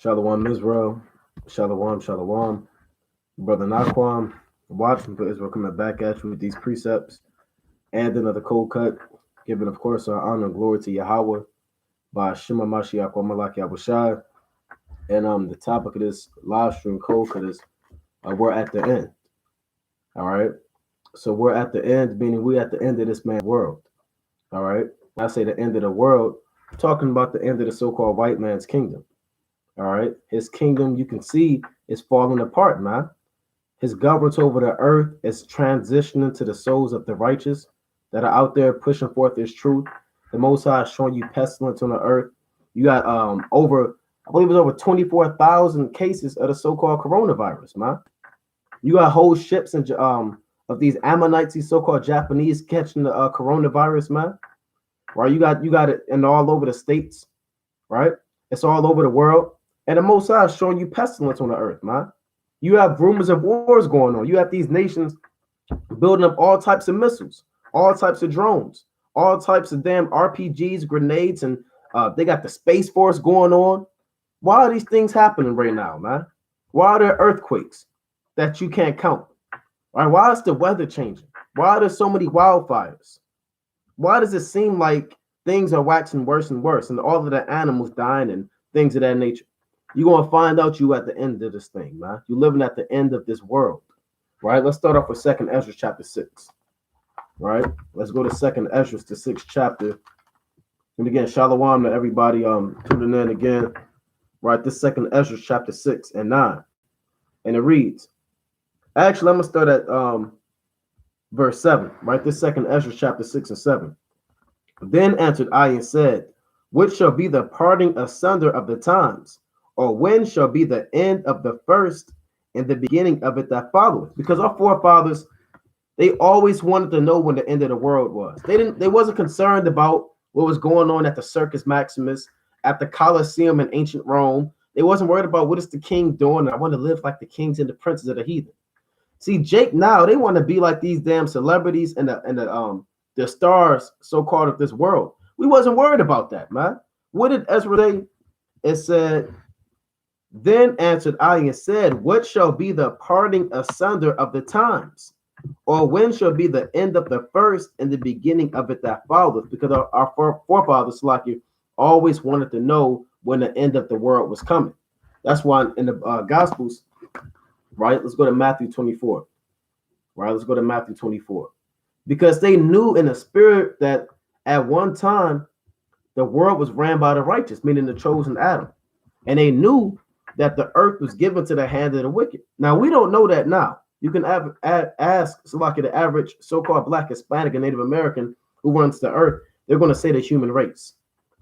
Shalom Israel, Shalom, Shalom, Brother Naquam, watching for Israel coming back at you with these precepts and another cold cut, giving, of course, our honor and glory to Yahweh by Shema Mashiach or Malaki Abushai. And the topic of this live stream cold cut is we're at the end. All right. So we're at the end, meaning we're at the end of this man's world. All right. When I say the end of the world, I'm talking about the end of the so-called white man's kingdom. All right. His kingdom, you can see, is falling apart, man. His governance over the earth is transitioning to the souls of the righteous that are out there pushing forth his truth. The Most High is showing you pestilence on the earth. You got I believe it was over 24,000 cases of the so-called coronavirus, man. You got whole ships and of these Ammonites, these so-called Japanese, catching the coronavirus, man. Right? You got it in all over the states, right? It's all over the world. And the Most High is showing you pestilence on the earth, man. You have rumors of wars going on. You have these nations building up all types of missiles, all types of drones, all types of damn RPGs, grenades, and they got the Space Force going on. Why are these things happening right now, man? Why are there earthquakes that you can't count? Right? Why is the weather changing? Why are there so many wildfires? Why does it seem like things are waxing worse and worse and all of the animals dying and things of that nature? You're going to find out you at the end of this thing, man. You're living at the end of this world, right? Let's start off with 2nd Ezra chapter 6, right? Let's go to 2nd Ezra, the 6th chapter. And again, shalom to everybody tuning in again, right? This 2nd Ezra chapter 6 and 9. And it reads, actually, I'm going to start at verse 7, right? This 2nd Ezra chapter 6 and 7. Then answered I and said, which shall be the parting asunder of the times? Or when shall be the end of the first and the beginning of it that followeth? Because our forefathers, they always wanted to know when the end of the world was. They wasn't concerned about what was going on at the Circus Maximus, at the Colosseum in ancient Rome. They wasn't worried about what is the king doing. I want to live like the kings and the princes of the heathen. See, Jake now, they want to be like these damn celebrities and the stars, so-called, of this world. We wasn't worried about that, man. What did Ezra say? It said, then answered I and said, what shall be the parting asunder of the times? Or when shall be the end of the first and the beginning of it that followeth? Because our forefathers, like you, always wanted to know when the end of the world was coming. That's why in the Gospels, right? Let's go to Matthew 24. Right? Let's go to Matthew 24. Because they knew in the spirit that at one time the world was ran by the righteous, meaning the chosen Adam. And they knew that the earth was given to the hand of the wicked. Now, we don't know that now. You can ask Salaki, the average so-called Black, Hispanic, and Native American who runs the earth. They're going to say the human race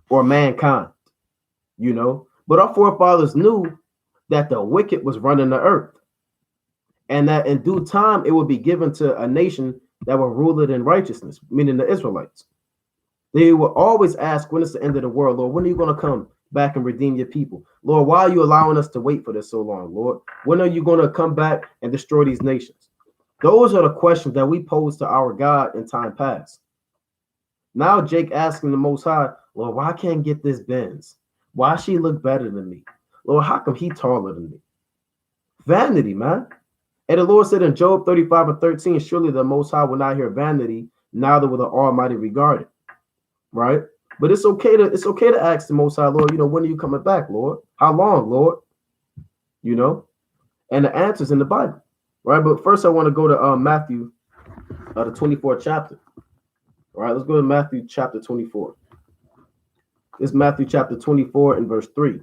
or mankind, you know. But our forefathers knew that the wicked was running the earth, and that in due time it would be given to a nation that will rule it in righteousness, meaning the Israelites. They will always ask, when is the end of the world, Lord? When are you going to come back and redeem your people? Lord, why are you allowing us to wait for this so long, Lord? When are you going to come back and destroy these nations? Those are the questions that we pose to our God in time past. Now Jake asking the Most High, Lord, why can't I get this Benz? Why she look better than me? Lord, how come he taller than me? Vanity, man. And the Lord said in Job 35 and 13, surely the Most High will not hear vanity, neither will the Almighty regard it. Right? But it's okay to ask the Most High, Lord, when are you coming back, Lord? How long, Lord? And the answer's in the Bible, right? But first I want to go to Matthew, the 24th chapter. All right, let's go to Matthew chapter 24. It's Matthew chapter 24 and verse 3.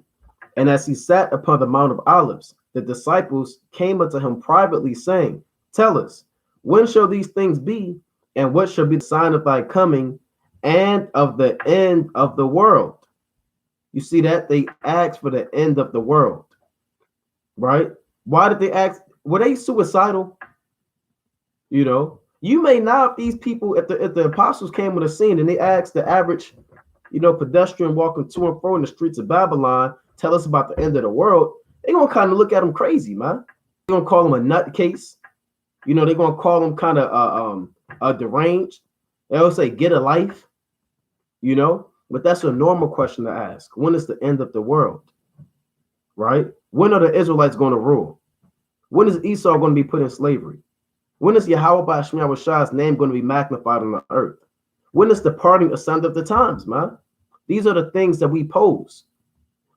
And as he sat upon the Mount of Olives, the disciples came unto him privately, saying, tell us, when shall these things be, and what shall be the sign of thy coming and of the end of the world? You see that? They asked for the end of the world, right? Why did they ask? Were they suicidal? You may not, if these people, if the apostles came on the scene and they asked the average, pedestrian walking to and fro in the streets of Babylon, tell us about the end of the world, they're going to kind of look at them crazy, man. They're going to call them a nutcase. They're going to call them kind of deranged. They'll say, get a life. But that's a normal question to ask. When is the end of the world? right? When are the Israelites going to rule? When is Esau going to be put in slavery? When is Yahweh Ba'ashmiah Shah's name going to be magnified on the earth? When is the parting asunder of the times, man? These are the things that we pose.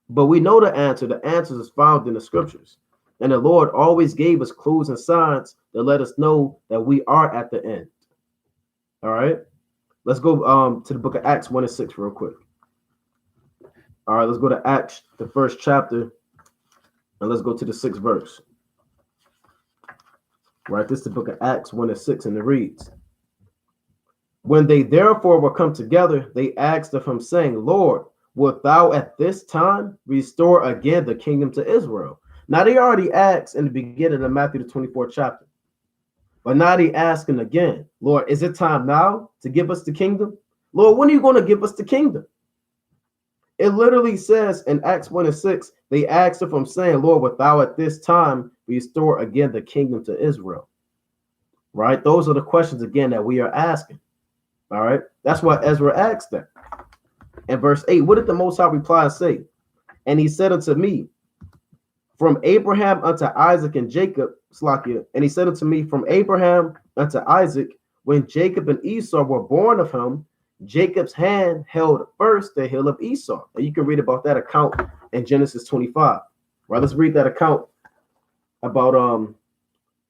But we know the answer. The answer is found in the scriptures. And the Lord always gave us clues and signs that let us know that we are at the end. All right. Let's go to the book of Acts 1 and 6 real quick. All right, let's go to Acts, the first chapter, and let's go to the 6th verse. Right, this is the book of Acts 1 and 6, and it reads, when they therefore were come together, they asked of him, saying, Lord, wilt thou at this time restore again the kingdom to Israel? Now, they already asked in the beginning of Matthew, the 24th chapter. But now they asking again, Lord, is it time now to give us the kingdom? Lord, when are you going to give us the kingdom? It literally says in Acts 1 and 6, they asked of him, saying, Lord, wilt thou at this time restore again the kingdom to Israel? Right? Those are the questions, again, that we are asking. All right? That's why Ezra asked that. In verse 8, what did the Most High reply and say? And he said unto me, from Abraham unto Isaac and Jacob, Slakia, and he said unto me, from Abraham unto Isaac, when Jacob and Esau were born of him, Jacob's hand held first the hill of Esau. And you can read about that account in Genesis 25. Right, let's read that account about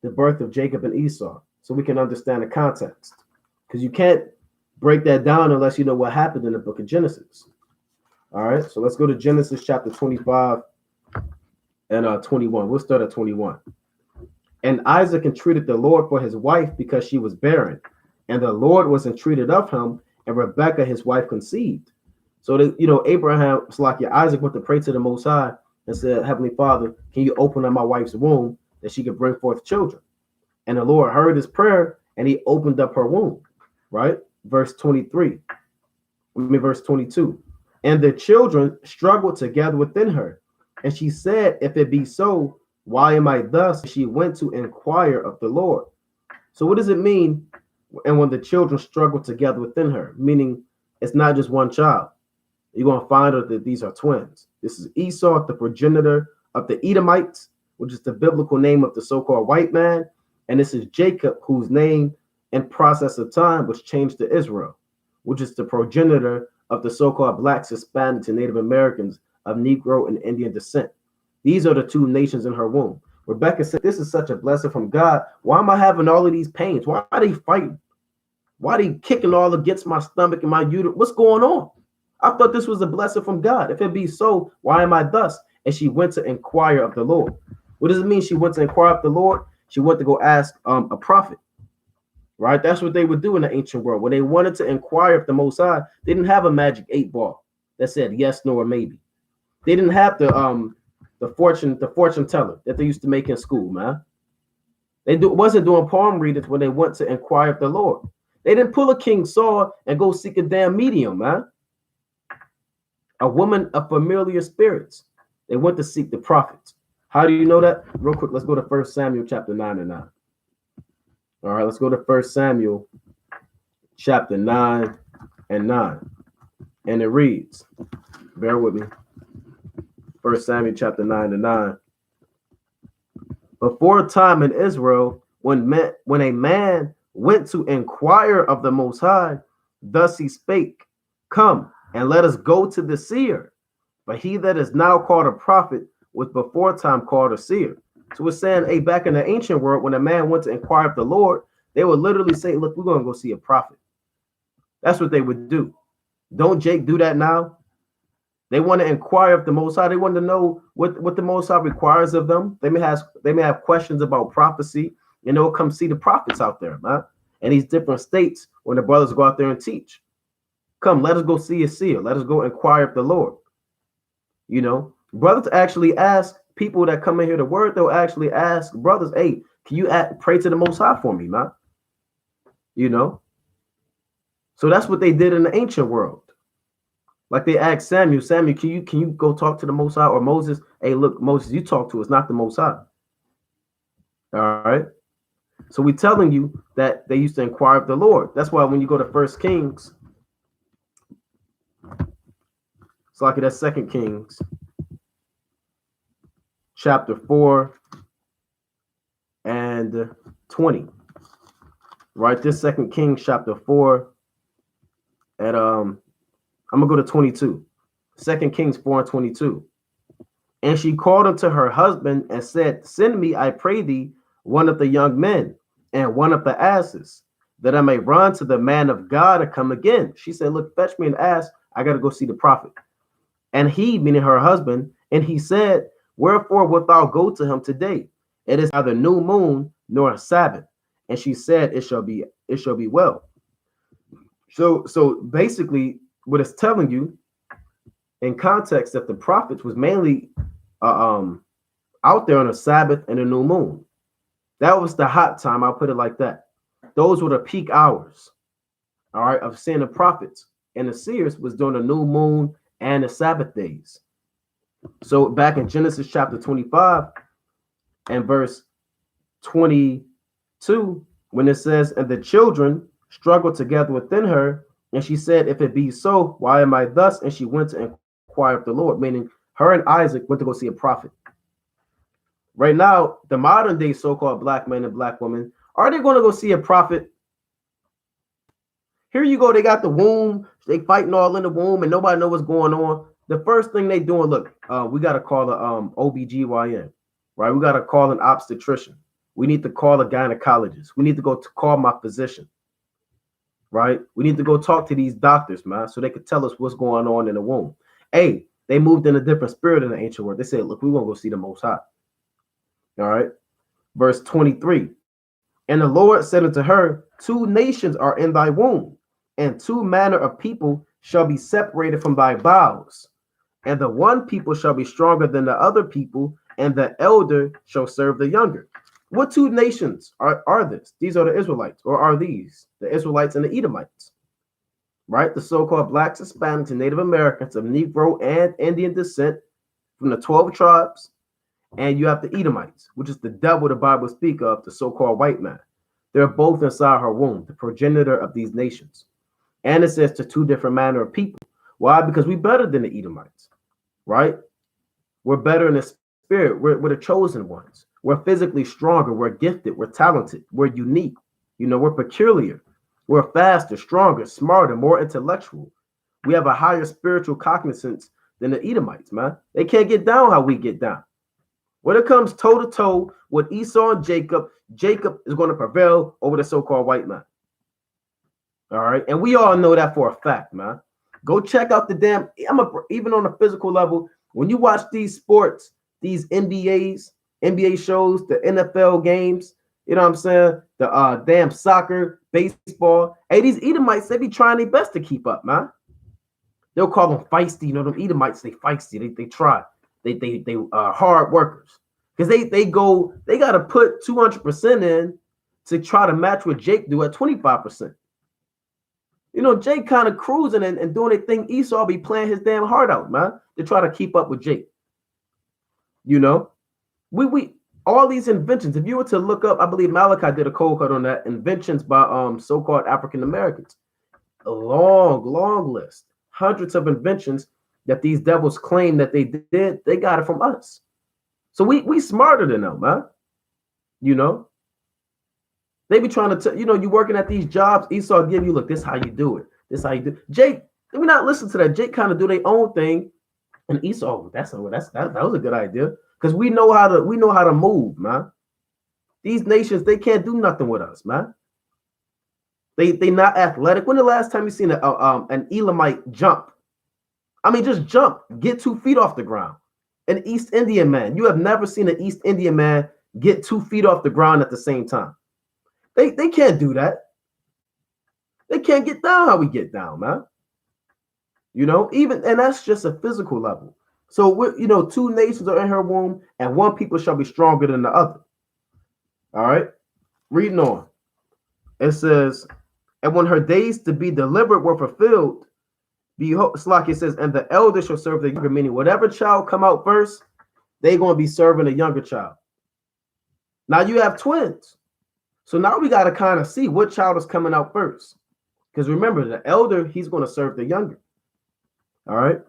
the birth of Jacob and Esau so we can understand the context. Because you can't break that down unless you know what happened in the book of Genesis. All right, so let's go to Genesis chapter 25 and 21. We'll start at 21. And Isaac entreated the Lord for his wife because she was barren. And the Lord was entreated of him, and Rebekah, his wife, conceived. So, that, Abraham, Isaac went to pray to the Most High and said, Heavenly Father, can you open up my wife's womb that she could bring forth children? And the Lord heard his prayer, and he opened up her womb, right? Verse 22. And the children struggled together within her. And she said, if it be so, why am I thus? She went to inquire of the Lord. So what does it mean? And when the children struggle together within her, meaning it's not just one child. You're going to find out that these are twins. This is Esau, the progenitor of the Edomites, which is the biblical name of the so-called white man. And this is Jacob, whose name and process of time was changed to Israel, which is the progenitor of the so-called blacks, Hispanics, and Native Americans of Negro and Indian descent. These are the two nations in her womb. Rebecca said, this is such a blessing from God. Why am I having all of these pains? Why are they fighting? Why are they kicking all against my stomach and my uterus? What's going on? I thought this was a blessing from God. If it be so, why am I thus? And she went to inquire of the Lord. What does it mean she went to inquire of the Lord? She went to go ask a prophet, right? That's what they would do in the ancient world. When they wanted to inquire of the Most High, they didn't have a magic 8-ball that said yes, no, or maybe. They didn't have the fortune teller that they used to make in school, man. They wasn't doing palm readings when they went to inquire of the Lord. They didn't pull a King Saul and go seek a damn medium, man. A woman of familiar spirits. They went to seek the prophets. How do you know that? Real quick, let's go to 1 Samuel chapter 9 and 9. All right, let's go to 1 Samuel chapter 9 and 9. And it reads, bear with me. 1 Samuel chapter 9 and 9. Before a time in Israel, when a man went to inquire of the Most High, thus he spake, come and let us go to the seer. But he that is now called a prophet was before time called a seer. So we're saying, hey, back in the ancient world, when a man went to inquire of the Lord, they would literally say, look, we're going to go see a prophet. That's what they would do. Don't Jake do that now? They want to inquire of the Most High. They want to know what the Most High requires of them. They may have questions about prophecy, and they'll come see the prophets out there, man. And these different states when the brothers go out there and teach. Come, let us go see a seer. Let us go inquire of the Lord. Brothers actually ask people that come in here to word. They'll actually ask brothers, hey, can you pray to the Most High for me, man? So that's what they did in the ancient world. Like they asked Samuel, can you go talk to the Most High? Or Moses, hey, look, Moses, you talk to us, not the Most High. All right. So we're telling you that they used to inquire of the Lord. That's why when you go to 1 Kings, it's like that's 2 Kings. chapter 4 and 20. Right, this 2 Kings chapter 4 at I'm gonna go to 22. 2 Kings 4 and 22. And she called unto her husband and said, Send me, I pray thee, one of the young men and one of the asses, that I may run to the man of God and come again. She said, Look, fetch me an ass. I got to go see the prophet. And he, meaning her husband, and he said, Wherefore wilt thou go to him today? It is neither new moon nor a Sabbath. And she said, It shall be well. So basically, what it's telling you in context that the prophets was mainly out there on a Sabbath and a new moon. That was the hot time. I'll put it like that. Those were the peak hours, all right, of seeing the prophets. And the seers was during the new moon and the Sabbath days. So back in Genesis chapter 25 and verse 22, when it says, And the children struggled together within her, and she said, If it be so, why am I thus? And she went to inquire of the Lord, meaning her and Isaac went to go see a prophet. Right now, the modern day so-called black men and black women, are they going to go see a prophet? Here you go. They got the womb. They fighting all in the womb and nobody knows what's going on. The first thing they doing, look, we got to call the OBGYN, right? We got to call an obstetrician. We need to call a gynecologist. We need to go to call my physician, right? We need to go talk to these doctors, man, so they could tell us what's going on in the womb. Hey, they moved in a different spirit in the ancient world. They said, look, we want to go see the Most High. All right. Verse 23. And the Lord said unto her, 2 nations are in thy womb, and 2 manner of people shall be separated from thy bowels. And the one people shall be stronger than the other people, and the elder shall serve the younger. What 2 nations are this? These are the Israelites, or are these the Israelites and the Edomites? Right? The so-called blacks, Hispanics, and Native Americans of Negro and Indian descent from the 12 tribes. And you have the Edomites, which is the devil the Bible speaks of, the so-called white man. They're both inside her womb, the progenitor of these nations. And it says to 2 different manner of people. Why? Because we're better than the Edomites, right? We're better in the spirit. We're the chosen ones. We're physically stronger. We're gifted. We're talented. We're unique. We're peculiar. We're faster, stronger, smarter, more intellectual. We have a higher spiritual cognizance than the Edomites, man. They can't get down how we get down. When it comes toe-to-toe with Esau and Jacob, Jacob is going to prevail over the so-called white man. All right? And we all know that for a fact, man. Go check out the damn, even on a physical level, when you watch these sports, these NBA shows, the NFL games, you know what I'm saying? The damn soccer, baseball. Hey, these Edomites, they be trying their best to keep up, man. They'll call them feisty. Them Edomites, they feisty. They try. They hard workers, because they got to put 200% in to try to match what Jake do at 25%. Jake kind of cruising and doing a thing. Esau be playing his damn heart out, man, to try to keep up with Jake. We all these inventions. If you were to look up, I believe Malachi did a cold cut on that, inventions by so-called African Americans. A long list, hundreds of inventions that these devils claim that they did. They got it from us. So we smarter than them, man. They be trying to tell, you working at these jobs, Esau give you, look, this is how you do it. This is how you do. Jake, let me not listen to that. Jake kind of do their own thing. And Esau, that was a good idea. Because we know how to move, man. These nations, they can't do nothing with us, man. They not athletic. When the last time you seen an Elamite jump? I mean, just jump, get 2 feet off the ground. An East Indian man. You have never seen an East Indian man get 2 feet off the ground at the same time. They can't do that. They can't get down how we get down, man. And that's just a physical level. So we're, 2 nations are in her womb, and 1 people shall be stronger than the other. All right, reading on. It says, and when her days to be delivered were fulfilled, behold, it says, and the elder shall serve the younger, meaning whatever child come out first, they're going to be serving the younger child. Now you have twins. So now we got to kind of see what child is coming out first. Because remember, the elder, he's going to serve the younger. All right.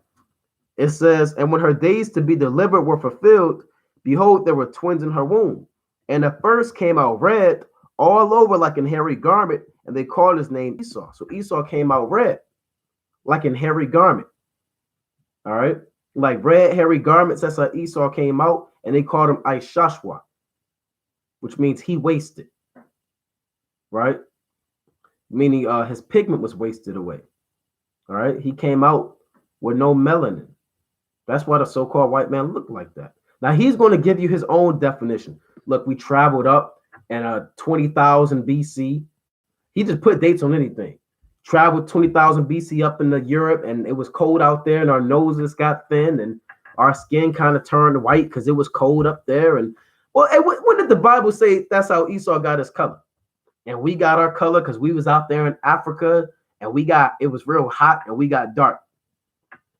It says, and when her days to be delivered were fulfilled, Behold, there were twins in her womb. And the first came out red all over like an hairy garment, and they called his name Esau. So Esau came out red like an hairy garment. All right. Like red, hairy garments. That's how Esau came out, and they called him Ishashwa, which means he wasted. Right. Meaning his pigment was wasted away. All right. He came out with no melanin. That's why the so-called white man looked like that. Now he's going to give you his own definition. Look, we traveled up in 20,000 BC. He just put dates on anything. Traveled 20,000 BC up into Europe, and it was cold out there, and our noses got thin, and our skin kind of turned white because it was cold up there. And well, when did the Bible say that's how Esau got his color? And we got our color because we was out there in Africa, and it was real hot, and we got dark.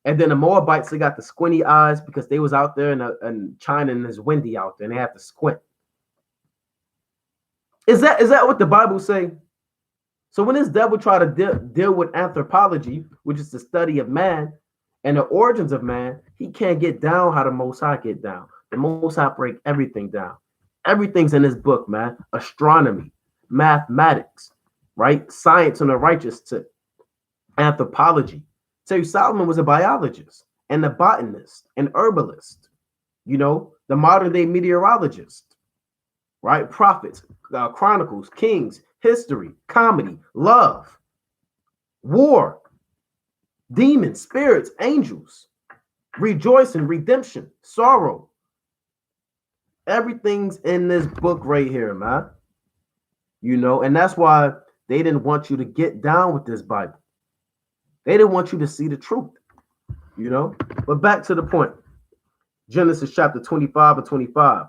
And then the Moabites, they got the squinty eyes because they was out there in China, and it's windy out there, and they have to squint. Is that what the Bible say? So when this devil try to deal with anthropology, which is the study of man and the origins of man, he can't get down how the Most High get down. The Most High break everything down. Everything's in this book, man. Astronomy, mathematics, right? Science on the righteous tip, anthropology. So Solomon was a biologist and a botanist, an herbalist, the modern day meteorologist, right? Prophets, chronicles, kings, history, comedy, love, war, demons, spirits, angels, rejoicing, redemption, sorrow. Everything's in this book right here, man. And that's why they didn't want you to get down with this Bible. They didn't want you to see the truth, But back to the point. Genesis chapter 25 and 25.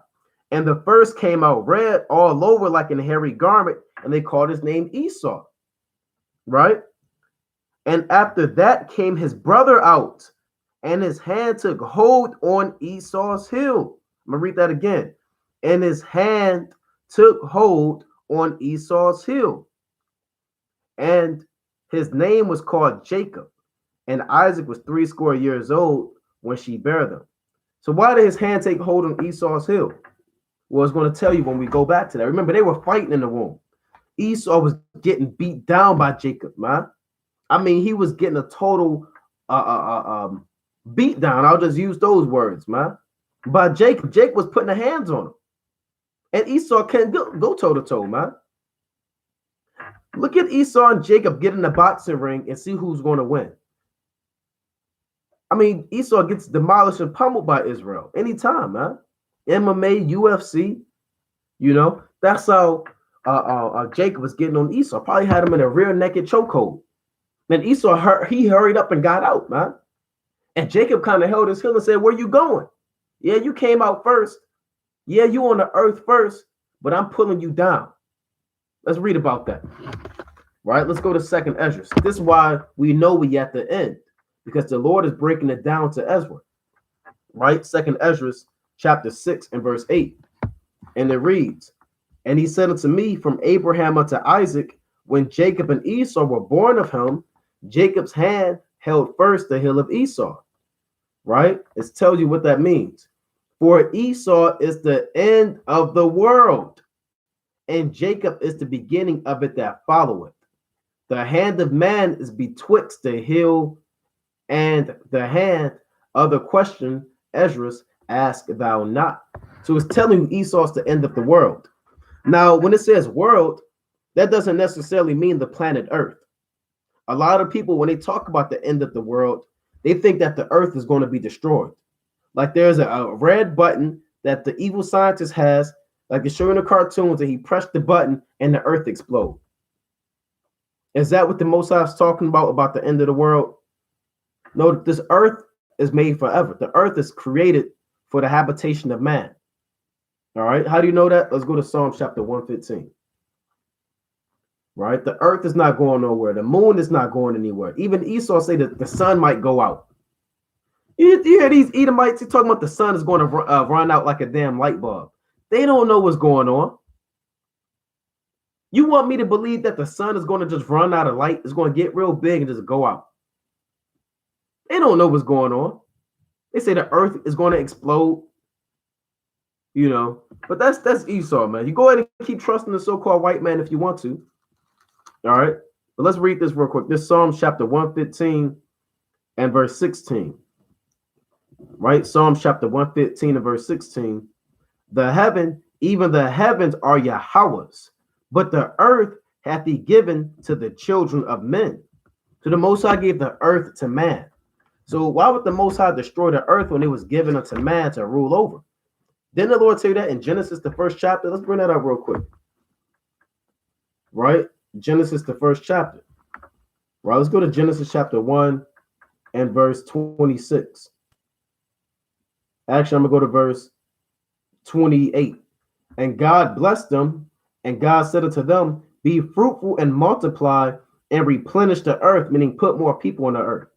And the first came out red all over like an hairy garment, and they called his name Esau, right? And after that came his brother out, and his hand took hold on Esau's heel. I'm going to read that again. And his hand took hold on Esau's heel. And his name was called Jacob. And Isaac was 80 years old when she bare them. So why did his hand take hold on Esau's heel? Well, it's going to tell you when we go back to that. Remember, they were fighting in the womb. Esau was getting beat down by Jacob, man. I mean, he was getting a total beat down. I'll just use those words, man. By Jacob. Jacob was putting the hands on him. And Esau can't go toe-to-toe, man. Look at Esau and Jacob get in the boxing ring and see who's going to win. I mean, Esau gets demolished and pummeled by Israel anytime, man. MMA, UFC, that's how Jacob was getting on Esau. Probably had him in a rear naked chokehold. Then Esau, he hurried up and got out, man. And Jacob kind of held his heel and said, where you going? Yeah, you came out first. Yeah, you on the earth first, but I'm pulling you down. Let's read about that. Right? Let's go to 2nd Esdras. This is why we know we at the end, because the Lord is breaking it down to Ezra. Right? 2nd Esdras chapter 6 and verse 8. And it reads, and he said unto me, from Abraham unto Isaac, when Jacob and Esau were born of him, Jacob's hand held first the heel of Esau. Right? It tells you what that means. For Esau is the end of the world, and Jacob is the beginning of it that followeth. The hand of man is betwixt the heel and the hand. Other question, Esdras, ask thou not. So it's telling you Esau's the end of the world. Now, when it says world, that doesn't necessarily mean the planet Earth. A lot of people, when they talk about the end of the world, they think that the Earth is going to be destroyed. Like there's a red button that the evil scientist has, like they show in the cartoons, and he pressed the button and the Earth explodes. Is that what the Most High is talking about the end of the world? No, this Earth is made forever. The Earth is created for the habitation of man. All right. How do you know that? Let's go to Psalms chapter 115. Right. The Earth is not going nowhere. The moon is not going anywhere. Even Esau say that the sun might go out. You hear these Edomites? He's talking about the sun is going to run out like a damn light bulb. They don't know what's going on. You want me to believe that the sun is going to just run out of light? It's going to get real big and just go out. They don't know what's going on. They say the Earth is going to explode. you know. But that's Esau, man. You go ahead and keep trusting the so-called white man if you want to. All right. But let's read this real quick. This Psalm chapter 115 and verse 16. Right? Psalm chapter 115 and verse 16. Even the heavens are Yahweh's, but the earth hath he given to the children of men. So the Most High gave the earth to man. So why would the Most High destroy the earth when it was given unto man to rule over? Didn't the Lord say that in Genesis, the first chapter? Let's bring that up real quick. Right? Genesis, the first chapter. Right? Let's go to Genesis chapter 1 and verse 26. Actually, I'm going to go to verse 28. And God blessed them, and God said unto them, be fruitful and multiply and replenish the earth, meaning put more people on the earth.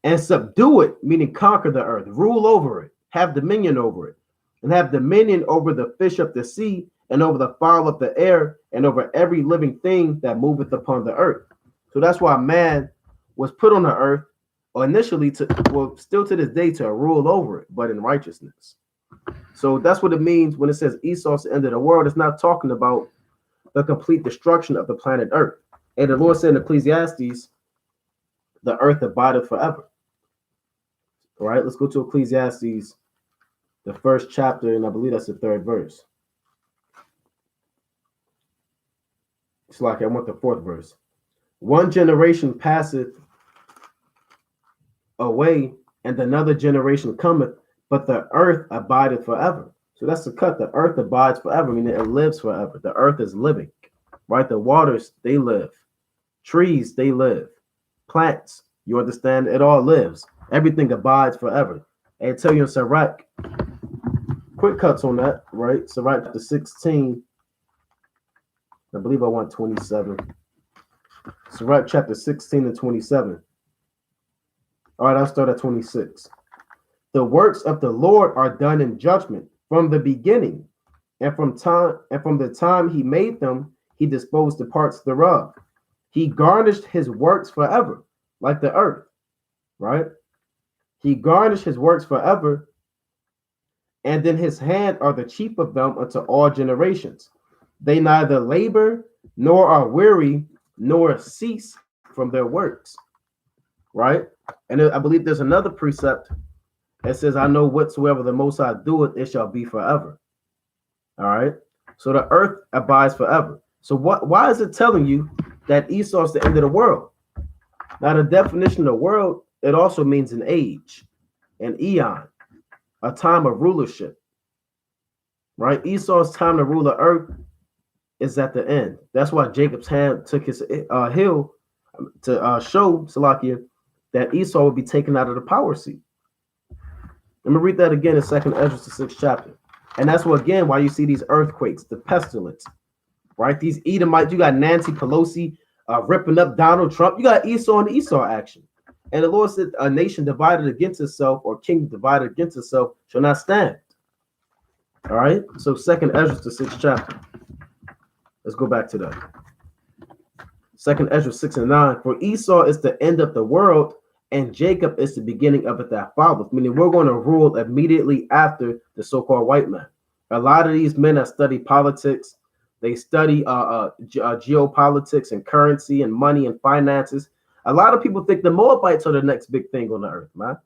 And subdue it, meaning conquer the earth, rule over it, have dominion over it, and have dominion over the fish of the sea, and over the fowl of the air, and over every living thing that moveth upon the earth. So that's why man was put on the earth initially still to this day to rule over it, but in righteousness. So that's what it means when it says Esau's the end of the world. It's not talking about the complete destruction of the planet Earth. And the Lord said in Ecclesiastes, the earth abideth forever. All right, let's go to Ecclesiastes, the first chapter, and I believe that's the third verse. It's like I want the fourth verse. One generation passeth away, and another generation cometh, but the earth abideth forever. So that's the cut. The earth abides forever, meaning it lives forever. The earth is living, right? The waters, they live. Trees, they live. Plants, you understand? It all lives. Everything abides forever. And I tell you in Sirach, quick cuts on that, right? Sirach chapter 16, I believe I want 27. Sirach chapter 16 and 27. All right, I'll start at 26. The works of the Lord are done in judgment from the beginning, and from the time he made them, he disposed the parts thereof. He garnished his works forever, like the earth, right? He garnished his works forever, and in his hand are the chief of them unto all generations. They neither labor nor are weary, nor cease from their works, right? And I believe there's another precept that says, I know whatsoever the Most High doeth, it shall be forever. All right. So the earth abides forever. So why is it telling you that Esau is the end of the world? Now, the definition of world, it also means an age, an eon, a time of rulership. Right? Esau's time to rule the earth is at the end. That's why Jacob's hand took his heel to show Salakia that Esau would be taken out of the power seat. Let me read that again in 2nd Ezra, the 6th chapter. And that's what, again, why you see these earthquakes, the pestilence, right? These Edomites, you got Nancy Pelosi ripping up Donald Trump. You got Esau and Esau action. And the Lord said, a nation divided against itself, or kingdom divided against itself, shall not stand. All right? So 2nd Ezra, the 6th chapter. Let's go back to that. 2nd Ezra 6 and 9. For Esau is the end of the world, and Jacob is the beginning of it that followeth. Meaning we're going to rule immediately after the so-called white man. A lot of these men that study politics, they study geopolitics and currency and money and finances. A lot of people think the Moabites are the next big thing on the earth, man.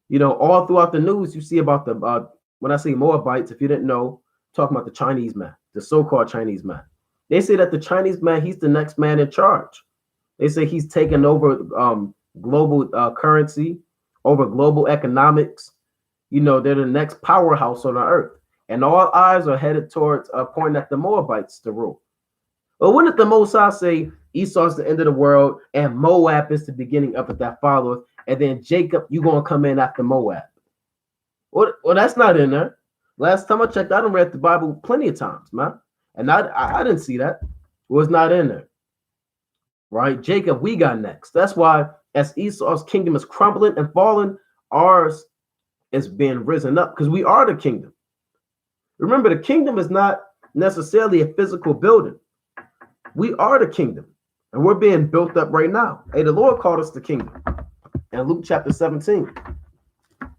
You know, all throughout the news, you see about the, when I say Moabites, if you didn't know, I'm talking about the Chinese man, the so-called Chinese man. They say that the Chinese man, he's the next man in charge. They say he's taken over global currency, over global economics. You know, they're the next powerhouse on the earth. And all eyes are headed towards pointing at the Moabites to rule. But wouldn't the Most High say Esau's the end of the world and Moab is the beginning of it that followeth, and then Jacob, you're going to come in after Moab? Well, that's not in there. Last time I checked, I done read the Bible plenty of times, man. And I didn't see that. It was not in there. Right? Jacob, we got next. That's why as Esau's kingdom is crumbling and falling, ours is being risen up because we are the kingdom. Remember, the kingdom is not necessarily a physical building. We are the kingdom, and we're being built up right now. Hey, the Lord called us the kingdom. In Luke chapter 17.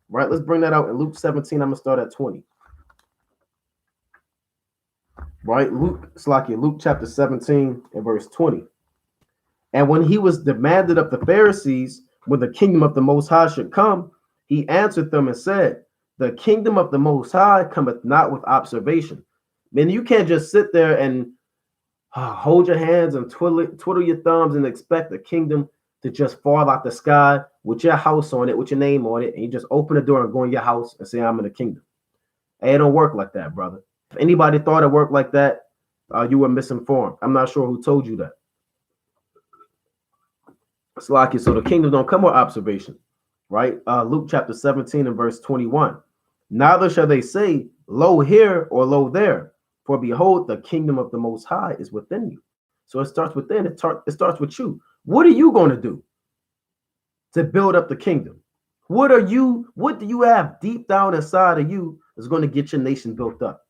Right, let's bring that out in Luke 17. I'm going to start at 20. right? Luke chapter 17 and verse 20. And when he was demanded of the Pharisees when the kingdom of the Most High should come, he answered them and said, the kingdom of the Most High cometh not with observation. Man, you can't just sit there and hold your hands and twiddle your thumbs and expect the kingdom to just fall out the sky with your house on it, with your name on it, and you just open the door and go in your house and say, I'm in the kingdom. Hey, it don't work like that, brother. If anybody thought it worked like that, you were misinformed. I'm not sure who told you that. It's like it. So the kingdom don't come with observation, right? Luke chapter 17 and verse 21. Neither shall they say, lo here or lo there, for behold, the kingdom of the Most High is within you. So it starts within. It starts with you. What are you going to do to build up the kingdom? What do you have deep down inside of you that's going to get your nation built up?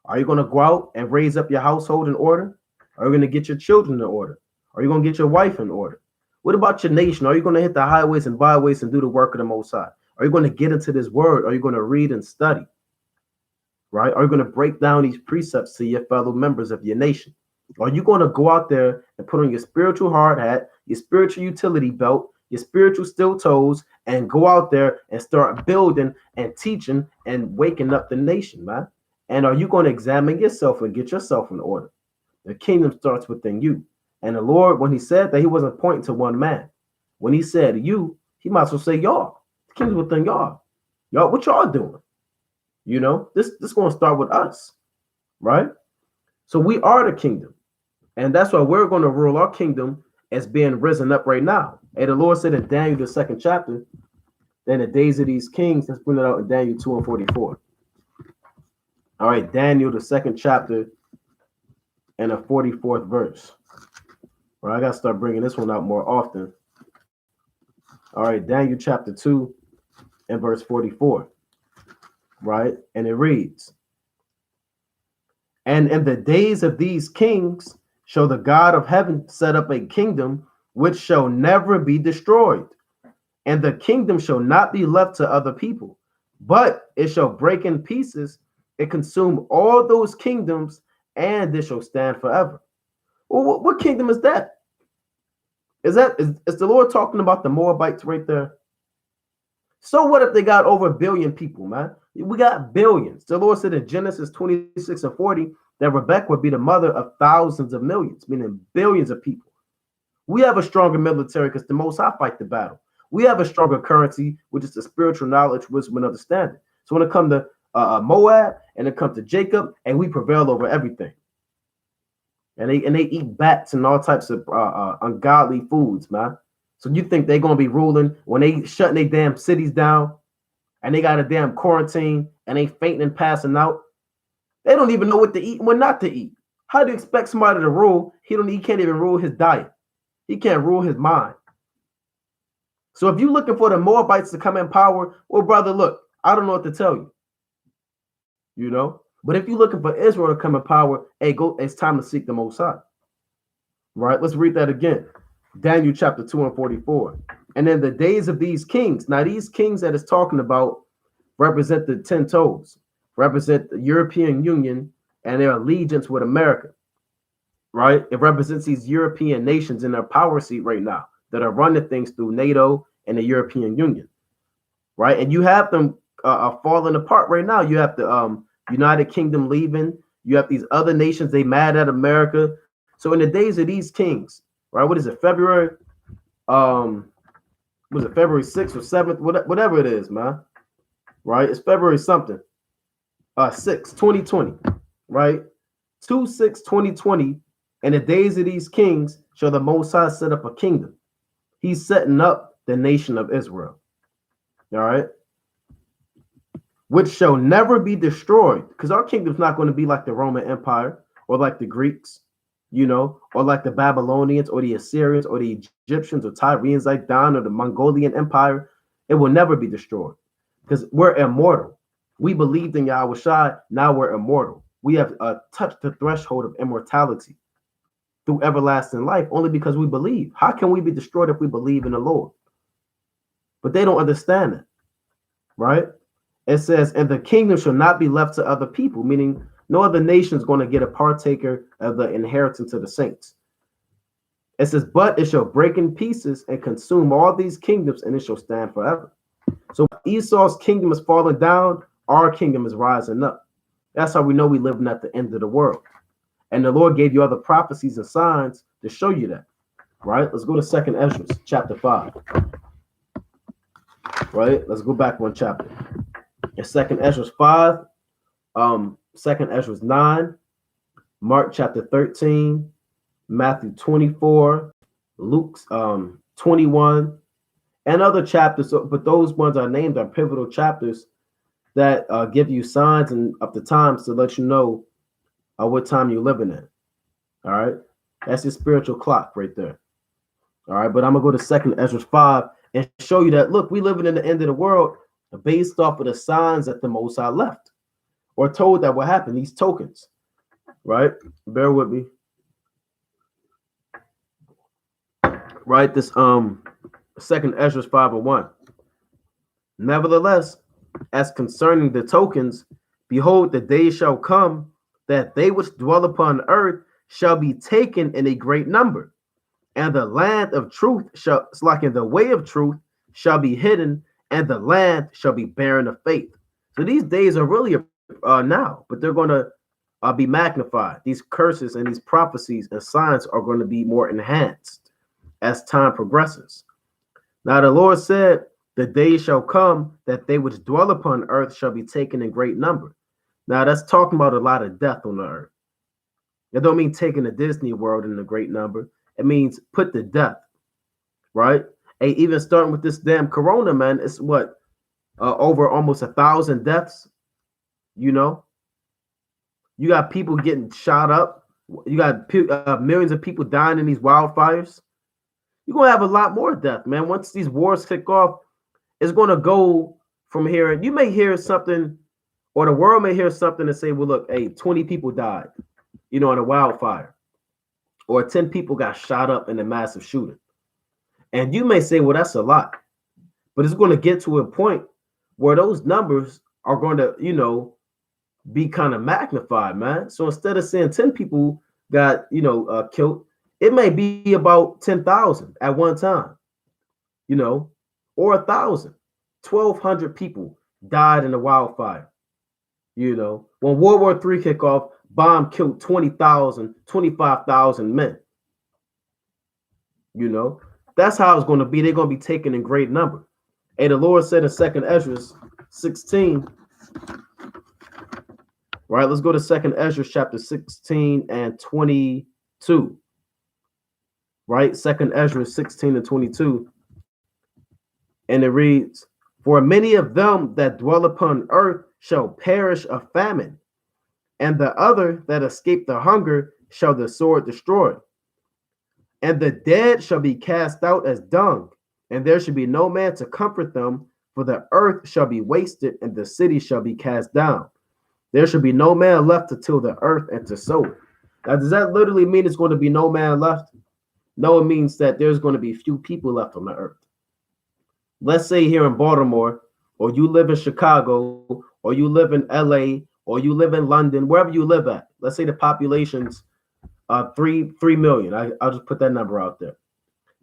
Are you going to go out and raise up your household in order? Are you going to get your children in order? Are you going to get your wife in order? What about your nation? Are you going to hit the highways and byways and do the work of the Most High? Are you going to get into this word? Are you going to read and study? Right? Are you going to break down these precepts to your fellow members of your nation? Are you going to go out there and put on your spiritual hard hat, your spiritual utility belt, your spiritual steel toes, and go out there and start building and teaching and waking up the nation, man? And are you going to examine yourself and get yourself in order? The kingdom starts within you. And the Lord, when he said that, he wasn't pointing to one man. When he said you, he might as well say y'all. The kingdom's within y'all. Y'all, what y'all doing? You know, this going to start with us, right? So we are the kingdom. And that's why we're going to rule our kingdom as being risen up right now. And the Lord said in Daniel, the 2nd chapter, then the days of these kings, let's bring it out in Daniel 2 and 44. All right, Daniel, the 2nd chapter and the 44th verse. All right, I got to start bringing this one out more often. All right, Daniel chapter 2 and verse 44. Right, and it reads, and in the days of these kings shall the God of heaven set up a kingdom which shall never be destroyed, and the kingdom shall not be left to other people, but it shall break in pieces and consume all those kingdoms, and it shall stand forever. Well, what kingdom is that? Is the Lord talking about the Moabites right there? So what if they got over 1 billion people, man? We got billions. The Lord said in Genesis 26 and 40 that Rebekah would be the mother of thousands of millions, meaning billions of people. We have a stronger military because the Most High fight the battle. We have a stronger currency, which is the spiritual knowledge, wisdom, and understanding. So when it comes to Moab and it comes to Jacob, and we prevail over everything. And they eat bats and all types of ungodly foods, man. So you think they're going to be ruling when they shutting their damn cities down and they got a damn quarantine and they fainting and passing out? They don't even know what to eat and what not to eat. How do you expect somebody to rule? He can't even rule his diet. He can't rule his mind. So if you're looking for the Moabites to come in power, well, brother, look, I don't know what to tell you. You know? But if you're looking for Israel to come in power, hey, go, it's time to seek the Most High. Right? Let's read that again. Daniel chapter 2 and 44. And in the days of these kings, now these kings that it's talking about represent the 10 toes, represent the European Union and their allegiance with America, right? It represents these European nations in their power seat right now that are running things through NATO and the European Union, right? And you have them falling apart right now. You have the United Kingdom leaving. You have these other nations, they mad at America. So in the days of these kings, right? What is it? February? Was it February 6th or 7th? Whatever it is, man. Right? It's February something. 6, 2020. Right? 2/6/2020. In the days of these kings shall the Most High set up a kingdom. He's setting up the nation of Israel. All right? Which shall never be destroyed. Because our kingdom's not going to be like the Roman Empire or like the Greeks, you know, or like the Babylonians or the Assyrians or the Egyptians or Tyrians like Don or the Mongolian Empire. It will never be destroyed because we're immortal. We believed in Yahweh Shai. Now we're immortal. We have touched the threshold of immortality through everlasting life only because we believe. How can we be destroyed if we believe in the Lord? But they don't understand it, right? It says, and the kingdom shall not be left to other people, meaning No other nation is going to get a partaker of the inheritance of the saints. It says, but it shall break in pieces and consume all these kingdoms, and it shall stand forever. So Esau's kingdom is falling down, our kingdom is rising up. That's how we know we're living at the end of the world. And the Lord gave you other prophecies and signs to show you that. Right? Let's go to 2nd Ezra, chapter 5. Right? Let's go back one chapter. In 2nd Ezra 5, 2nd Ezra 9, Mark chapter 13, Matthew 24, Luke's 21, and other chapters. So, but those ones are named are pivotal chapters that give you signs and of the times to let you know what time you're living in. All right, that's your spiritual clock right there. All right, but I'm gonna go to 2nd Ezra 5 and show you that look, we living in the end of the world based off of the signs that the Most High left or told that will happen. These tokens, right? Bear with me. Right, this 2nd Ezra 5:1. Nevertheless, as concerning the tokens, behold, the day shall come that they which dwell upon earth shall be taken in a great number, and the land of truth shall, like in the way of truth, shall be hidden, and the land shall be barren of faith. So these days are really now, but they're going to be magnified. These curses and these prophecies and signs are going to be more enhanced as time progresses. Now the Lord said, the day shall come that they which dwell upon earth shall be taken in great number. Now that's talking about a lot of death on the earth. It don't mean taking a Disney World in a great number. It means put to death, right? And even starting with this damn corona, man, it's what, over almost 1,000 deaths, you know? You got people getting shot up. You got millions of people dying in these wildfires. You're going to have a lot more death, man. Once these wars kick off, it's going to go from here. And you may hear something, or the world may hear something and say, well, look, hey, 20 people died, in a wildfire. Or 10 people got shot up in a massive shooting. And you may say, well, that's a lot. But it's going to get to a point where those numbers are going to, be kind of magnified, man. So instead of saying 10 people got, killed, it may be about 10,000 at one time, or 1,000. 1,200 people died in a wildfire. When World War III kicked off, bomb killed 20,000, 25,000 men. That's how it's going to be. They're going to be taken in great number. And the Lord said in 2nd Ezra 16, right? Let's go to 2nd Ezra chapter 16 and 22. Right? 2nd Ezra 16 and 22. And it reads, for many of them that dwell upon earth shall perish of famine, and the other that escape the hunger shall the sword destroy. And the dead shall be cast out as dung, and there shall be no man to comfort them, for the earth shall be wasted, and the city shall be cast down. There shall be no man left to till the earth and to sow it. Now, does that literally mean it's going to be no man left? No, it means that there's going to be few people left on the earth. Let's say here in Baltimore, or you live in Chicago, or you live in LA, or you live in London, wherever you live at. Let's say the population's 3 million. I'll just put that number out there.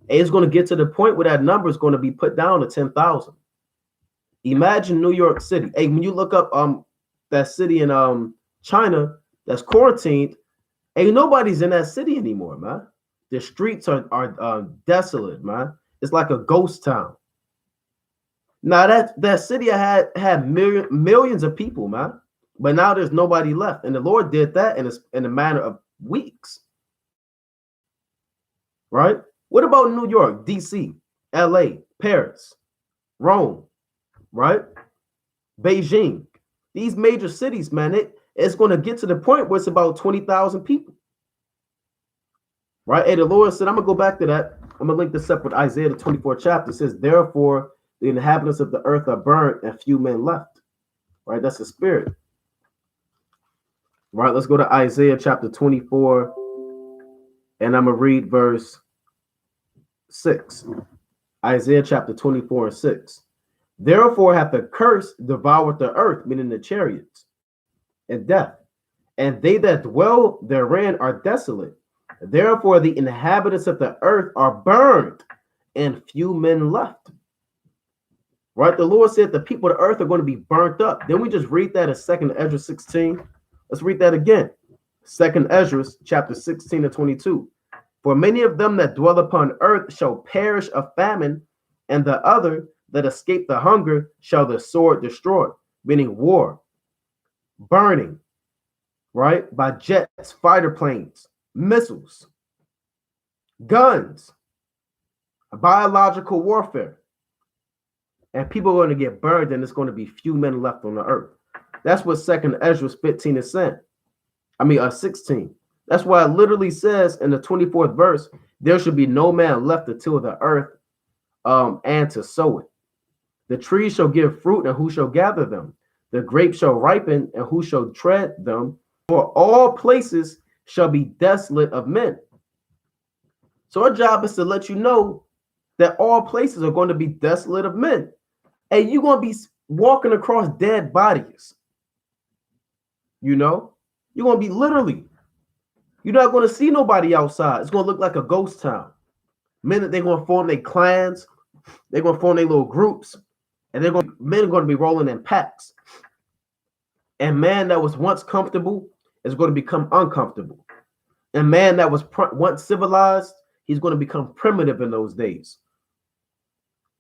And it's going to get to the point where that number is going to be put down to 10,000. Imagine New York City. Hey, when you look up that city in China that's quarantined, ain't nobody's in that city anymore, man. The streets are desolate, man. It's like a ghost town. Now that city had millions of people, man, but now there's nobody left, and the Lord did that in a matter of weeks, right? What about New York, DC, LA, Paris, Rome, right? Beijing, these major cities, man, it's going to get to the point where it's about 20,000 people, right? Hey, the Lord said, I'm going to go back to that. I'm going to link this up with Isaiah, the 24th chapter. It says, therefore, the inhabitants of the earth are burnt and few men left, right? That's the spirit. Right, let's go to Isaiah chapter 24, and I'm going to read verse 6. Isaiah chapter 24 and 6. Therefore hath the curse devoured the earth, meaning the chariots, and death, and they that dwell therein are desolate. Therefore, the inhabitants of the earth are burned, and few men left. Right? The Lord said the people of the earth are going to be burnt up. Then we just read that in 2nd Ezra 16. Let's read that again. 2nd Ezra chapter 16 and 22. For many of them that dwell upon earth shall perish of famine, and the other that escape the hunger shall the sword destroy, meaning war, burning, right? By jets, fighter planes, missiles, guns, biological warfare. And people are going to get burned, and there's going to be few men left on the earth. That's what 2nd Ezra 15 is saying. 16. That's why it literally says in the 24th verse, there should be no man left to till the earth and to sow it. The trees shall give fruit, and who shall gather them? The grapes shall ripen, and who shall tread them? For all places shall be desolate of men. So our job is to let you know that all places are going to be desolate of men. And you're going to be walking across dead bodies. You know? You're going to be literally. You're not going to see nobody outside. It's going to look like a ghost town. Men, they're going to form their clans. They're going to form their little groups. And men are going to be rolling in packs. And man that was once comfortable is going to become uncomfortable. And man that was once civilized, he's going to become primitive in those days.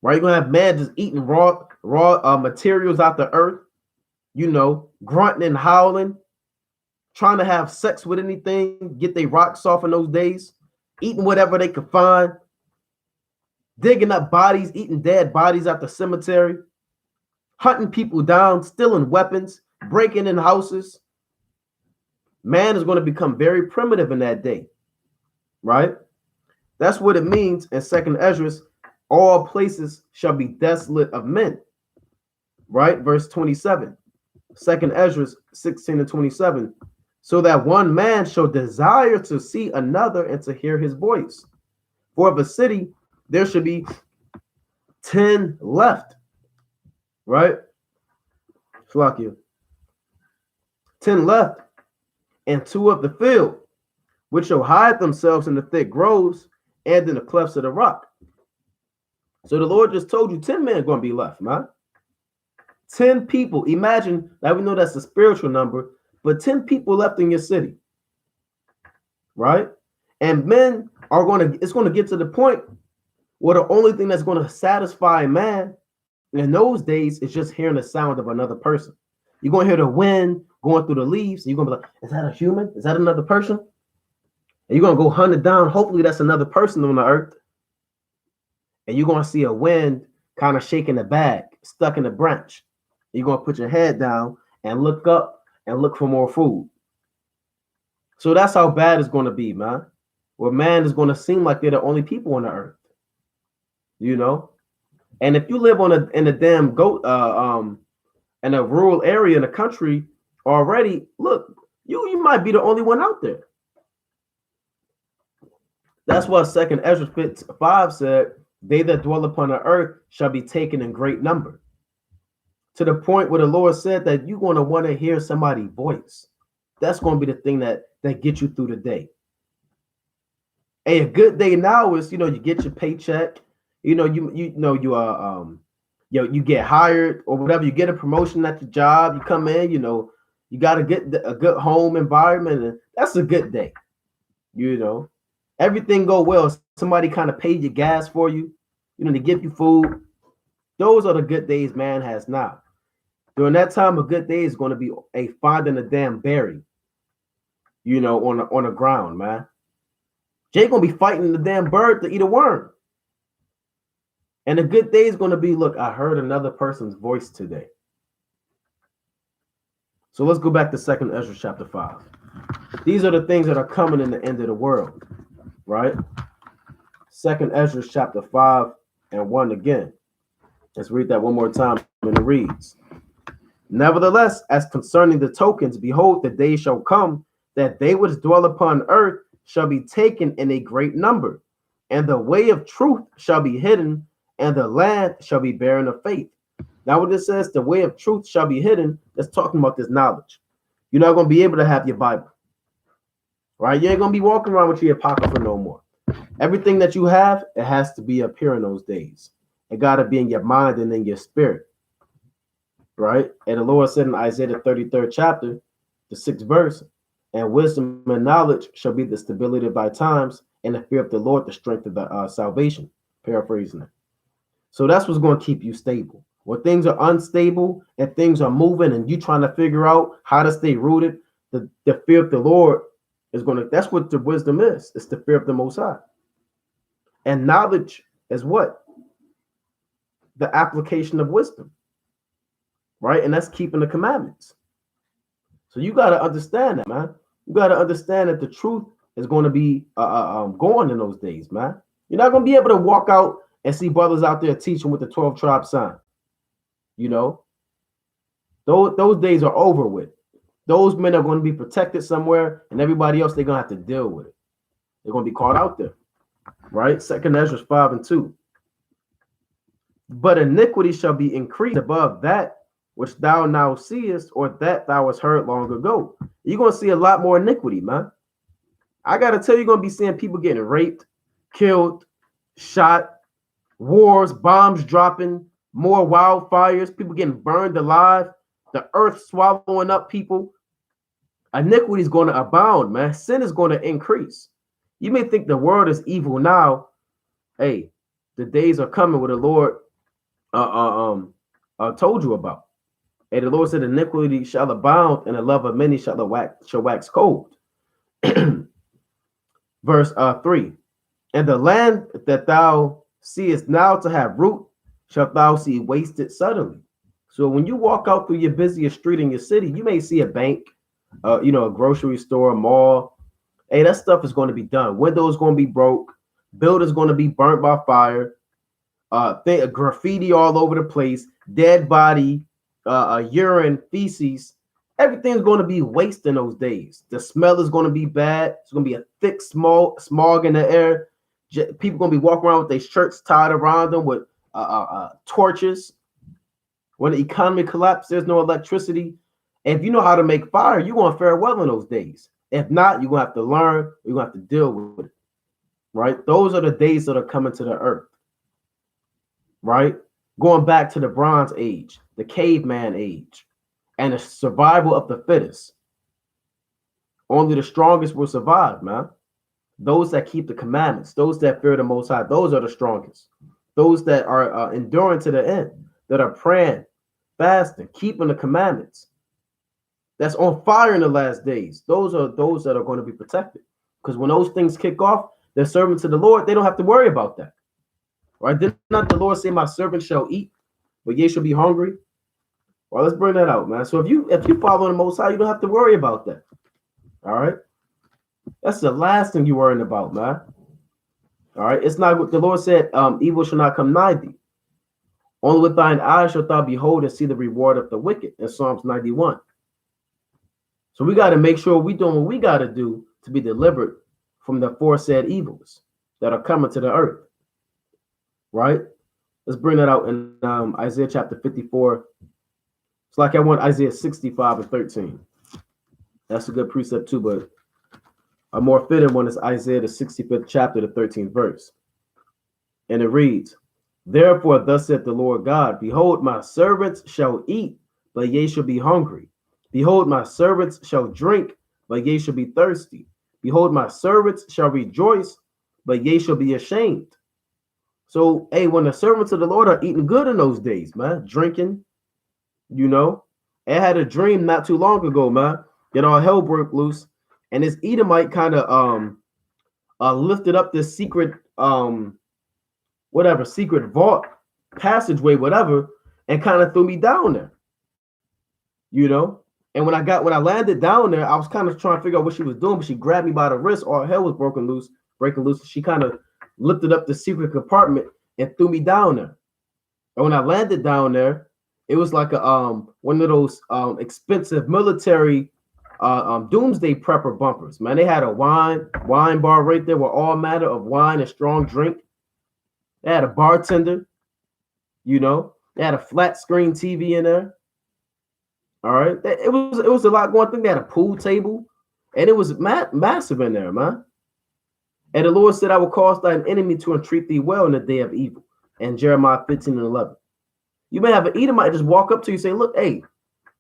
Right? You're going to have man just eating raw materials out the earth, you know, grunting and howling, trying to have sex with anything, get their rocks off in those days, eating whatever they could find, digging up bodies, eating dead bodies out the cemetery, hunting people down, stealing weapons, breaking in houses. Man is going to become very primitive in that day, right? That's what it means in 2nd Ezra. All places shall be desolate of men, right? Verse 27, 2nd Ezra 16 and 27. So that one man shall desire to see another and to hear his voice. For of a city, there should be 10 left, right? Flock you. 10 left, and 2 of the field, which shall hide themselves in the thick groves and in the clefts of the rock. So the Lord just told you 10 men are going to be left, man. 10 people. Imagine that. We know that's a spiritual number, but 10 people left in your city, right? And men are it's going to get to the point where the only thing that's going to satisfy man in those days is just hearing the sound of another person. You're going to hear the wind going through the leaves. And you're going to be like, is that a human? Is that another person? And you're going to go hunt it down. Hopefully that's another person on the earth. And you're going to see a wind kind of shaking the bag, stuck in the branch. You're going to put your head down and look up and look for more food. So that's how bad it's going to be, man. Where man is going to seem like they're the only people on the earth. You know? And if you live in a damn goat in a rural area in the country already, look, you might be the only one out there. That's what 2nd Ezra 5 said, they that dwell upon the earth shall be taken in great number. To the point where the Lord said that you're going to want to hear somebody's voice. That's going to be the thing that gets you through the day. A good day now is, you get your paycheck, you get hired or whatever, you get a promotion at your job, you come in, you got to get a good home environment, and that's a good day. Everything go well. Somebody kind of paid your gas for you, to give you food. Those are the good days man has now. During that time, a good day is going to be finding a damn berry, on the ground, man. Jay gonna be fighting the damn bird to eat a worm. And a good day is going to be, look, I heard another person's voice today. So let's go back to 2nd Ezra chapter 5. These are the things that are coming in the end of the world, right? 2nd Ezra chapter 5 and 1 again. Let's read that one more time, and it reads, nevertheless, as concerning the tokens, behold, the day shall come that they which dwell upon earth shall be taken in a great number, and the way of truth shall be hidden, and the land shall be barren of faith. Now, when it says the way of truth shall be hidden, that's talking about this knowledge. You're not going to be able to have your Bible, right? You ain't going to be walking around with your Apocrypha no more. Everything that you have, it has to be up here in those days. It got to be in your mind and in your spirit, right? And the Lord said in Isaiah, the 33rd chapter, the 6th verse, and wisdom and knowledge shall be the stability of thy times, and the fear of the Lord, the strength of the salvation. Paraphrasing it. So that's what's going to keep you stable. When things are unstable and things are moving and you trying to figure out how to stay rooted, the fear of the Lord is going to, that's what the wisdom is. It's the fear of the Most High. And knowledge is what? The application of wisdom, right? And that's keeping the commandments. So you got to understand that, man. You got to understand that the truth is going to be going in those days, man. You're not going to be able to walk out and see brothers out there teaching with the 12 tribe sign. You know, those days are over with. Those men are going to be protected somewhere, and everybody else, they're going to have to deal with it. They're going to be caught out there, right? 2 Ezra 5 and 2. But iniquity shall be increased above that which thou now seest, or that thou hast heard long ago. You're going to see a lot more iniquity, man. I got to tell you, you're going to be seeing people getting raped, killed, shot, wars, bombs dropping, more wildfires, people getting burned alive, the earth swallowing up people. Iniquity is going to abound, man. Sin is going to increase. You may think the world is evil now. Hey, the days are coming where the Lord told you about. And the Lord said, iniquity shall abound, and the love of many shall wax cold. Verse 3. And the land that thou seest now to have root, shalt thou see wasted suddenly. So when you walk out through your busiest street in your city, you may see a bank, a grocery store, a mall. Hey, that stuff is going to be done. Windows going to be broke. Buildings going to be burnt by fire. Graffiti all over the place. Dead body, urine, feces. Everything's going to be waste in those days. The smell is going to be bad. It's going to be a thick smog in the air. People going to be walking around with their shirts tied around them with torches. When the economy collapses, there's no electricity. And if you know how to make fire, you're going to fare well in those days. If not, you're going to have to learn. You're going to have to deal with it, right? Those are the days that are coming to the earth, right? Going back to the Bronze Age, the caveman age, and the survival of the fittest. Only the strongest will survive, man. Those that keep the commandments, those that fear the Most High, those are the strongest. Those that are enduring to the end, that are praying, fasting, keeping the commandments. That's on fire in the last days. Those are those that are going to be protected. Because when those things kick off, they're servants to the Lord. They don't have to worry about that. Right? Did not the Lord say, my servant shall eat, but ye shall be hungry? Well, let's bring that out, man. So if you follow the Most High, you don't have to worry about that. All right? That's the last thing you're worrying about, man. All right? It's not what the Lord said, evil shall not come nigh thee. Only with thine eyes shalt thou behold and see the reward of the wicked in Psalms 91. So we got to make sure we're doing what we got to do to be delivered from the aforesaid evils that are coming to the earth. Right? Let's bring that out in Isaiah chapter 54. It's like I want Isaiah 65 and 13. That's a good precept too, but a more fitting one is Isaiah the 65th chapter, the 13th verse. And it reads, therefore thus saith the Lord God, behold, my servants shall eat, but ye shall be hungry. Behold, my servants shall drink, but ye shall be thirsty. Behold, my servants shall rejoice, but ye shall be ashamed. So, hey, when the servants of the Lord are eating good in those days, man, drinking, I had a dream not too long ago, man, that all hell broke loose, and this Edomite kind of lifted up this secret secret vault, passageway, whatever, and kind of threw me down there, And when I landed down there, I was kind of trying to figure out what she was doing, but she grabbed me by the wrist. All hell was breaking loose. She kind of lifted up the secret compartment and threw me down there. And when I landed down there, it was like a one of those expensive military doomsday prepper bumpers. Man, they had a wine bar right there with all manner of wine and strong drink. They had a bartender, they had a flat screen TV in there. All right, it was a lot going through. They had a pool table, and it was massive in there, man. And the Lord said, "I will cause thine enemy to entreat thee well in the day of evil." And Jeremiah 15:11. You may have an Edomite just walk up to you and say, "Look, hey,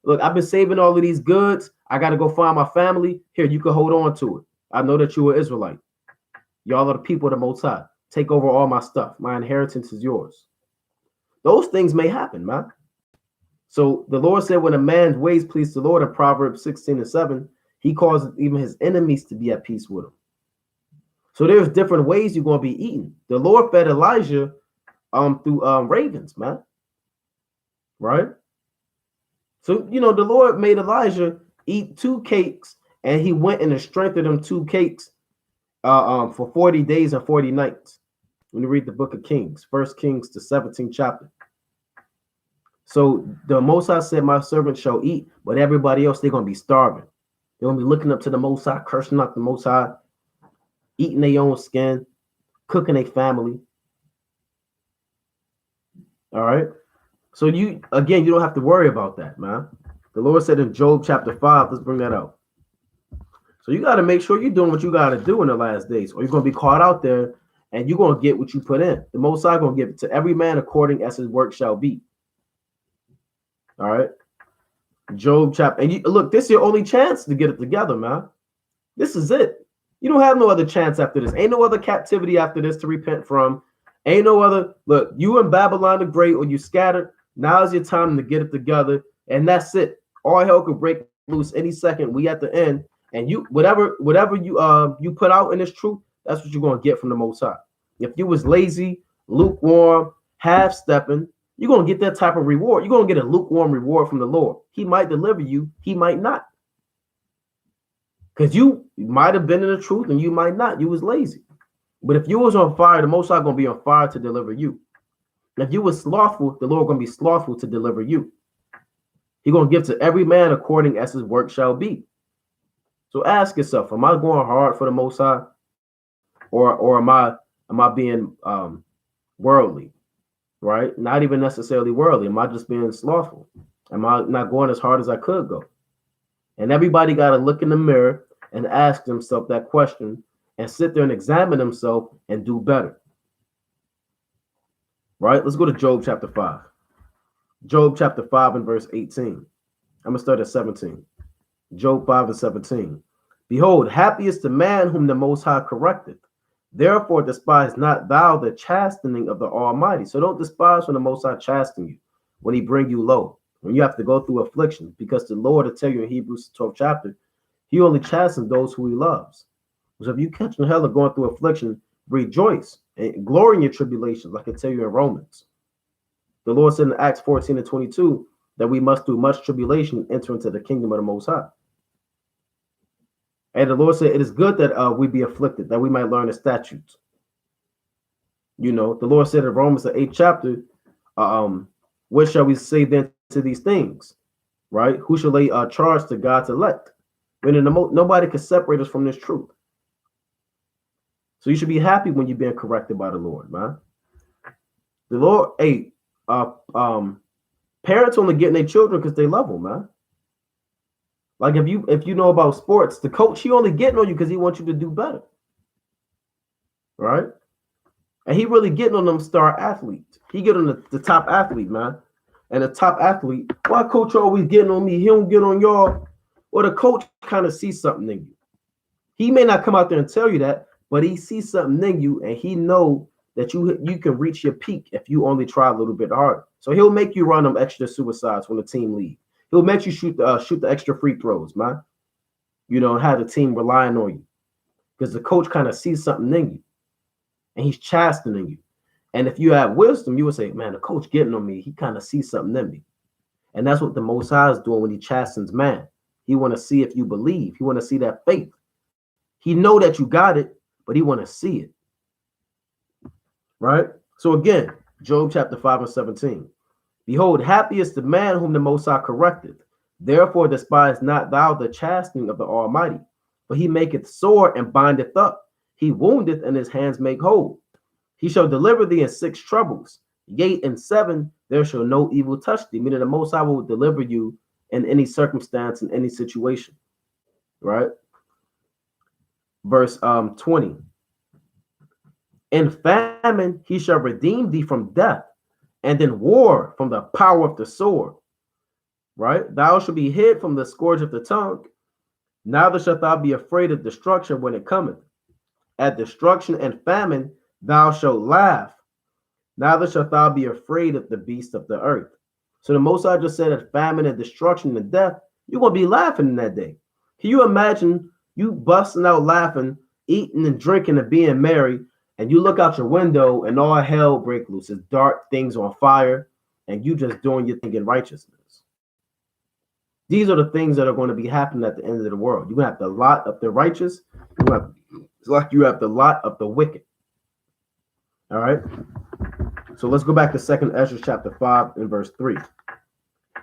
look, I've been saving all of these goods. I got to go find my family. Here, you can hold on to it. I know that you are Israelite. Y'all are the people of the Most High. Take over all my stuff. My inheritance is yours." Those things may happen, man. So the Lord said, when a man's ways please the Lord in Proverbs 16:7, he causes even his enemies to be at peace with him. So there's different ways you're going to be eating. The Lord fed Elijah through ravens, man. Right? So, the Lord made Elijah eat 2 cakes, and he went and strengthened them 2 cakes for 40 days and 40 nights. When you read the book of Kings, 1 Kings, the 17th chapter. So the Most High said, my servant shall eat, but everybody else, they're going to be starving. They're going to be looking up to the Most High, cursing out the Most High, eating their own skin, cooking their family. All right? So you don't have to worry about that, man. The Lord said in Job chapter 5, let's bring that out. So you got to make sure you're doing what you got to do in the last days, or you're going to be caught out there, and you're going to get what you put in. The Most High going to give it to every man according as his work shall be. All right. Job chapter. And look, this is your only chance to get it together, man. This is it. You don't have no other chance after this. Ain't no other captivity after this to repent from. Ain't no other. Look, you in Babylon the Great, or you scattered. Now is your time to get it together. And that's it. All hell could break loose any second. We at the end. And you, whatever you put out in this truth, that's what you're going to get from the Most High. If you was lazy, lukewarm, half-stepping, you're going to get that type of reward. You're going to get a lukewarm reward from the Lord. He might deliver you. He might not. Because you might have been in the truth and you might not. You was lazy. But if you was on fire, the Most High going to be on fire to deliver you. And if you was slothful, the Lord going to be slothful to deliver you. He's going to give to every man according as his work shall be. So ask yourself, am I going hard for the Most High? Or am I being worldly? Right? Not even necessarily worldly. Am I just being slothful? Am I not going as hard as I could go? And everybody got to look in the mirror and ask themselves that question and sit there and examine themselves and do better. Right? Let's go to Job chapter 5. Job chapter 5 and verse 18. I'm going to start at 17. Job 5 and 17. Behold, happy is the man whom the Most High correcteth. Therefore, despise not thou the chastening of the Almighty. So don't despise when the Most High chasten you, when he bring you low, when you have to go through affliction, because the Lord will tell you in Hebrews 12th chapter, he only chastens those who he loves. So if you catch in hell or going through affliction, rejoice and glory in your tribulations, like I tell you in Romans. The Lord said in Acts 14 and 22 that we must do much tribulation and enter into the kingdom of the Most High. And the Lord said, it is good that we be afflicted, that we might learn the statutes. The Lord said in Romans, the 8th chapter, what shall we say then to these things? Right? Who shall lay charge to God's elect? Meaning nobody can separate us from this truth. So you should be happy when you're being corrected by the Lord, man. The Lord, parents only getting their children because they love them, man. Like if you know about sports, the coach, he only getting on you because he wants you to do better. Right? And he really getting on them star athletes. He get on the top athlete, man. And the top athlete, why coach always getting on me? He don't get on y'all. Well, the coach kind of sees something in you. He may not come out there and tell you that, but he sees something in you, and he know that you can reach your peak if you only try a little bit harder. So he'll make you run them extra suicides when the team leaves. He'll make you shoot the extra free throws, man. And have the team relying on you. Because the coach kind of sees something in you. And he's chastening you. And if you have wisdom, you would say, man, the coach getting on me. He kind of sees something in me. And that's what the Most High is doing when he chastens man. He want to see if you believe. He want to see that faith. He know that you got it, but he want to see it. Right? So again, Job chapter 5 and 17. Behold, happy is the man whom the Most High correcteth. Therefore despise not thou the chastening of the Almighty. For he maketh sore and bindeth up. He woundeth and his hands make whole. He shall deliver thee in 6 troubles. Yea, in 7 there shall no evil touch thee. Meaning the Most High will deliver you in any circumstance, in any situation, right? Verse 20. In famine he shall redeem thee from death, and in war from the power of the sword, right? Thou shalt be hid from the scourge of the tongue, neither shalt thou be afraid of destruction when it cometh. At destruction and famine thou shalt laugh, neither shalt thou be afraid of the beasts of the earth. So the Most High just said that famine and destruction and death, you're going to be laughing in that day. Can you imagine you busting out laughing, eating and drinking and being merry, and you look out your window and all hell break loose? It's dark, things on fire, and you just doing your thing in righteousness. These are the things that are going to be happening at the end of the world. You're going to have the lot of the righteous. It's like you have the lot of the wicked. All right. So let's go back to 2nd Ezra chapter 5 and verse 3.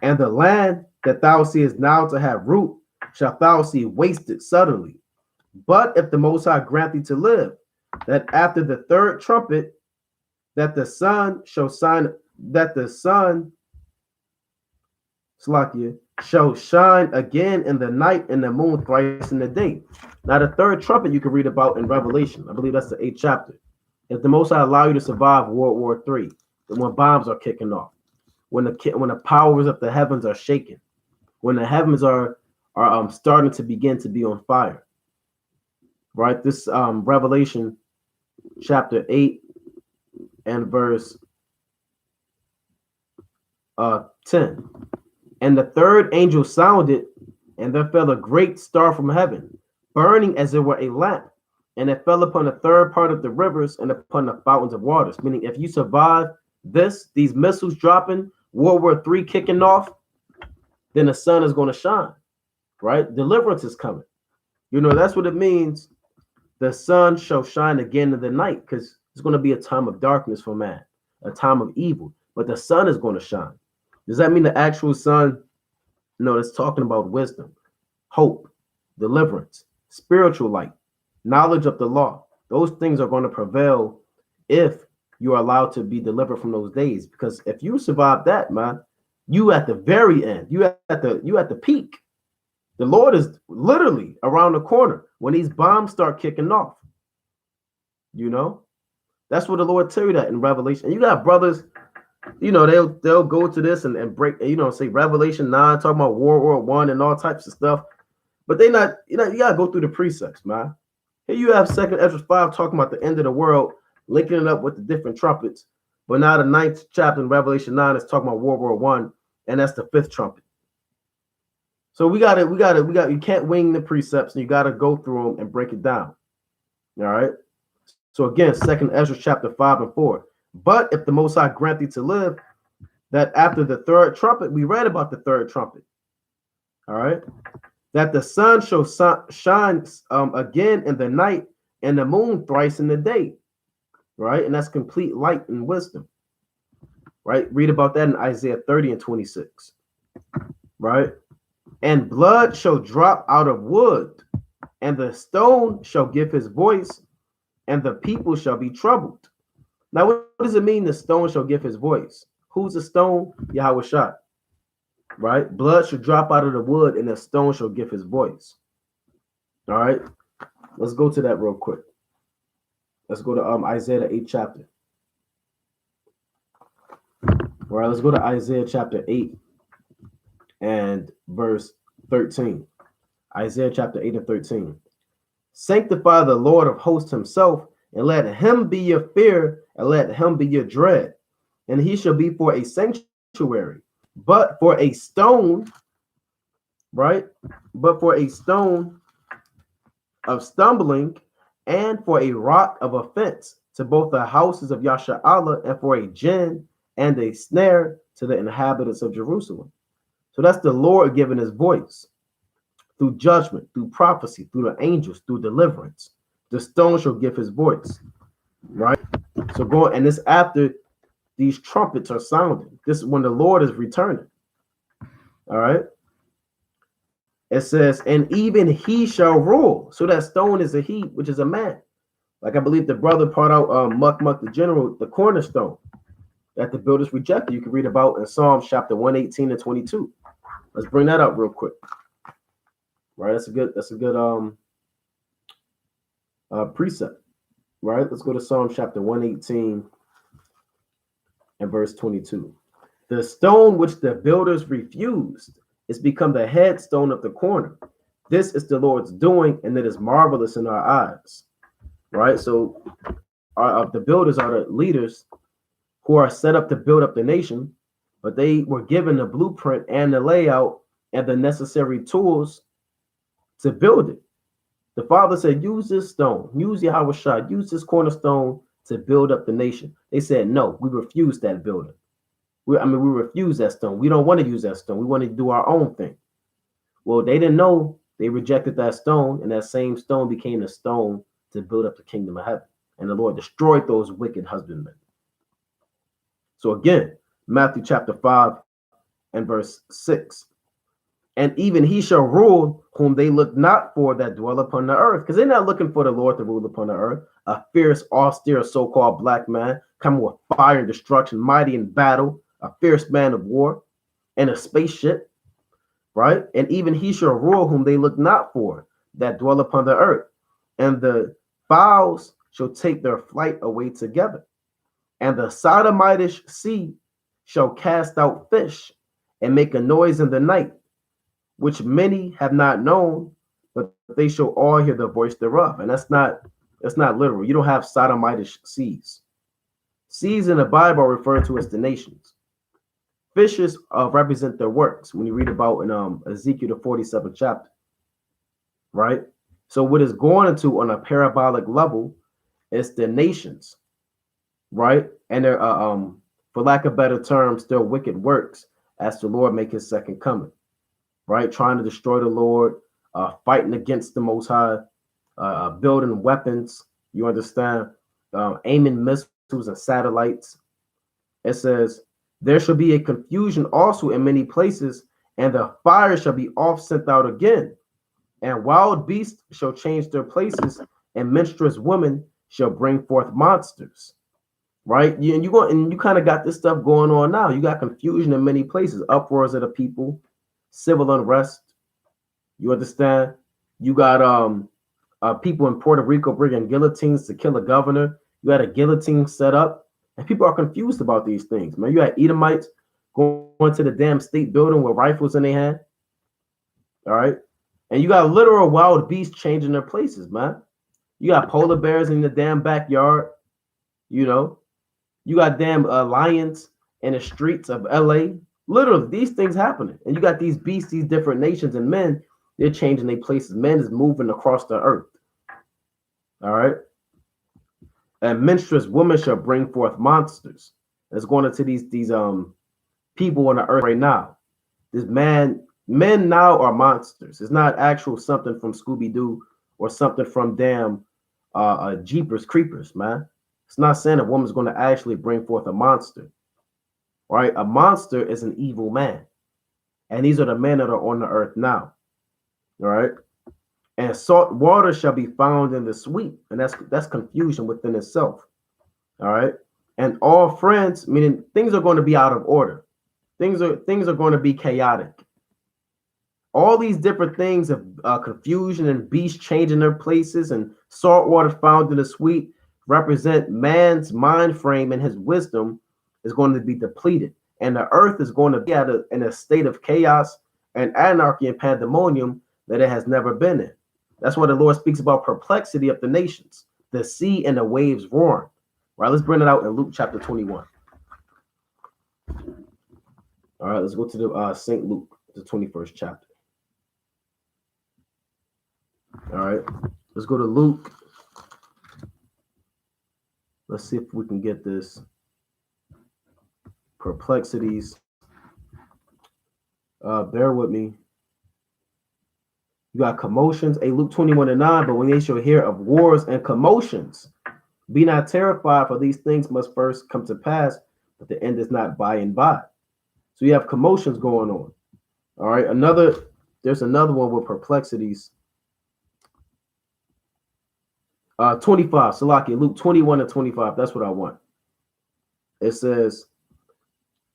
And the land that thou seest now to have root shalt thou see wasted suddenly. But if the Most High grant thee to live, that after the third trumpet, that the sun shall shine, shall shine again in the night, and the moon thrice in the day. Now, the third trumpet you can read about in Revelation. I believe that's the 8th chapter. If the Most High allow you to survive World War III, when bombs are kicking off, when the powers of the heavens are shaking, when the heavens are starting to begin to be on fire, right? This Revelation chapter 8 and verse 10. And the third angel sounded, and there fell a great star from heaven, burning as it were a lamp, and it fell upon the third part of the rivers and upon the fountains of waters. Meaning, if you survive these missiles dropping, World War III kicking off, then the sun is going to shine, right? Deliverance is coming. You know, that's what it means. The sun shall shine again in the night, because it's going to be a time of darkness for man, a time of evil, but the sun is going to shine. Does that mean the actual sun? No, it's talking about wisdom, hope, deliverance, spiritual light, knowledge of the law. Those things are going to prevail if you are allowed to be delivered from those days. Because if you survive that, man, you at the very end, you at the peak. The Lord is literally around the corner when these bombs start kicking off. You know, that's what the Lord tell you that in Revelation. And you got brothers, you know, they'll go to this and break, you know, say Revelation 9, talking about World War I and all types of stuff. But they not, you know, you gotta go through the precepts, man. Here you have 2nd Ezra 5 talking about the end of the world, linking it up with the different trumpets. But now the 9th chapter in Revelation 9 is talking about World War I, and that's the 5th trumpet. So we got you can't wing the precepts, and you got to go through them and break it down. All right. So again, 2nd Ezra chapter 5 and 4. But if the Most High grant thee to live, that after the third trumpet, we read about the third trumpet. All right. That the sun shall shine again in the night, and the moon thrice in the day. Right. And that's complete light and wisdom. Right. Read about that in Isaiah 30 and 26. Right. And blood shall drop out of wood, and the stone shall give his voice, and the people shall be troubled. Now, what does it mean the stone shall give his voice? Who's the stone? Yahweh Shai. Right? Blood shall drop out of the wood, and the stone shall give his voice. All right? Let's go to that real quick. Let's go to Isaiah the 8th chapter. All right, let's go to Isaiah chapter 8 and verse 13. Isaiah chapter 8 and 13. Sanctify the Lord of hosts himself, and let him be your fear, and let him be your dread. And he shall be for a sanctuary, but for a stone, right? But for a stone of stumbling, and for a rock of offense to both the houses of Yasha'Allah, and for a gin and a snare to the inhabitants of Jerusalem. So that's the Lord giving his voice through judgment, through prophecy, through the angels, through deliverance. The stone shall give his voice, right? So going, and this after these trumpets are sounding. This is when the Lord is returning. All right. It says, and even he shall rule. So that stone is a he, which is a man. Like I believe the brother part out Muck the general, the cornerstone that the builders rejected. You can read about in Psalms chapter 118 and 22. Let's bring that up real quick. Right, that's a good precept. Right, let's go to Psalm chapter 118 and verse 22. The stone which the builders refused is become the headstone of the corner. This is the Lord's doing, and it is marvelous in our eyes. Right, so the builders are the leaders who are set up to build up the nation, but they were given the blueprint and the layout and the necessary tools to build it. The Father said, use this stone, use Yahweh Shai, use this cornerstone to build up the nation. They said, no, we refuse that building. We refuse that stone. We don't want to use that stone. We want to do our own thing. Well, they didn't know they rejected that stone, and that same stone became the stone to build up the kingdom of heaven. And the Lord destroyed those wicked husbandmen. So again, Matthew chapter 5 and verse 6. And even he shall rule whom they look not for that dwell upon the earth. Because they're not looking for the Lord to rule upon the earth. A fierce, austere, so-called black man coming with fire and destruction, mighty in battle, a fierce man of war, and a spaceship, right? And even he shall rule whom they look not for that dwell upon the earth. And the fowls shall take their flight away together. And the Sodomitish sea shall cast out fish and make a noise in the night, which many have not known, but they shall all hear the voice thereof. And that's not literal. You don't have Sodomitish seas. Seas in the Bible are referred to as the nations. Fishes represent their works when you read about in Ezekiel the 47th chapter, right? So what is going into on a parabolic level is the nations, right? And they're, for lack of better terms, their wicked works as the Lord make his second coming, right? Trying to destroy the Lord, fighting against the Most High, building weapons, you understand, aiming missiles and satellites. It says, there shall be a confusion also in many places, and the fire shall be oft sent out again, and wild beasts shall change their places, and menstruous women shall bring forth monsters. Right? You kind of got this stuff going on now. You got confusion in many places, uproars of the people, civil unrest. You understand? You got people in Puerto Rico bringing guillotines to kill a governor. You had a guillotine set up. And people are confused about these things, man. You had Edomites going to the damn state building with rifles in their hand. All right. And you got literal wild beasts changing their places, man. You got polar bears in the damn backyard. You know, you got damn lions in the streets of LA. Literally, these things happening. And you got these beasts, these different nations and men, they're changing their places. Men is moving across the earth. All right. And menstruous women shall bring forth monsters. It's going into these people on the earth right now. This men now are monsters. It's not actual something from Scooby-Doo or something from damn Jeepers Creepers, man. It's not saying a woman's going to actually bring forth a monster, right? A monster is an evil man. And these are the men that are on the earth now, all right? And salt water shall be found in the sweet. And that's confusion within itself. All right. And all friends, meaning things are going to be out of order. Things are going to be chaotic. All these different things of confusion and beasts changing their places and salt water found in the sweet represent man's mind frame, and his wisdom is going to be depleted. And the earth is going to be in a state of chaos and anarchy and pandemonium that it has never been in. That's why the Lord speaks about perplexity of the nations, the sea and the waves roaring. Right, let's bring it out in Luke chapter 21. All right, let's go to the St. Luke, the 21st chapter. All right, let's go to Luke. Let's see if we can get this. Perplexities. Bear with me. You got commotions, Luke 21:9, but when they shall hear of wars and commotions, be not terrified, for these things must first come to pass, but the end is not by and by. So you have commotions going on. All right, there's another one with perplexities. 25, Salakia, Luke 21:25, that's what I want. It says,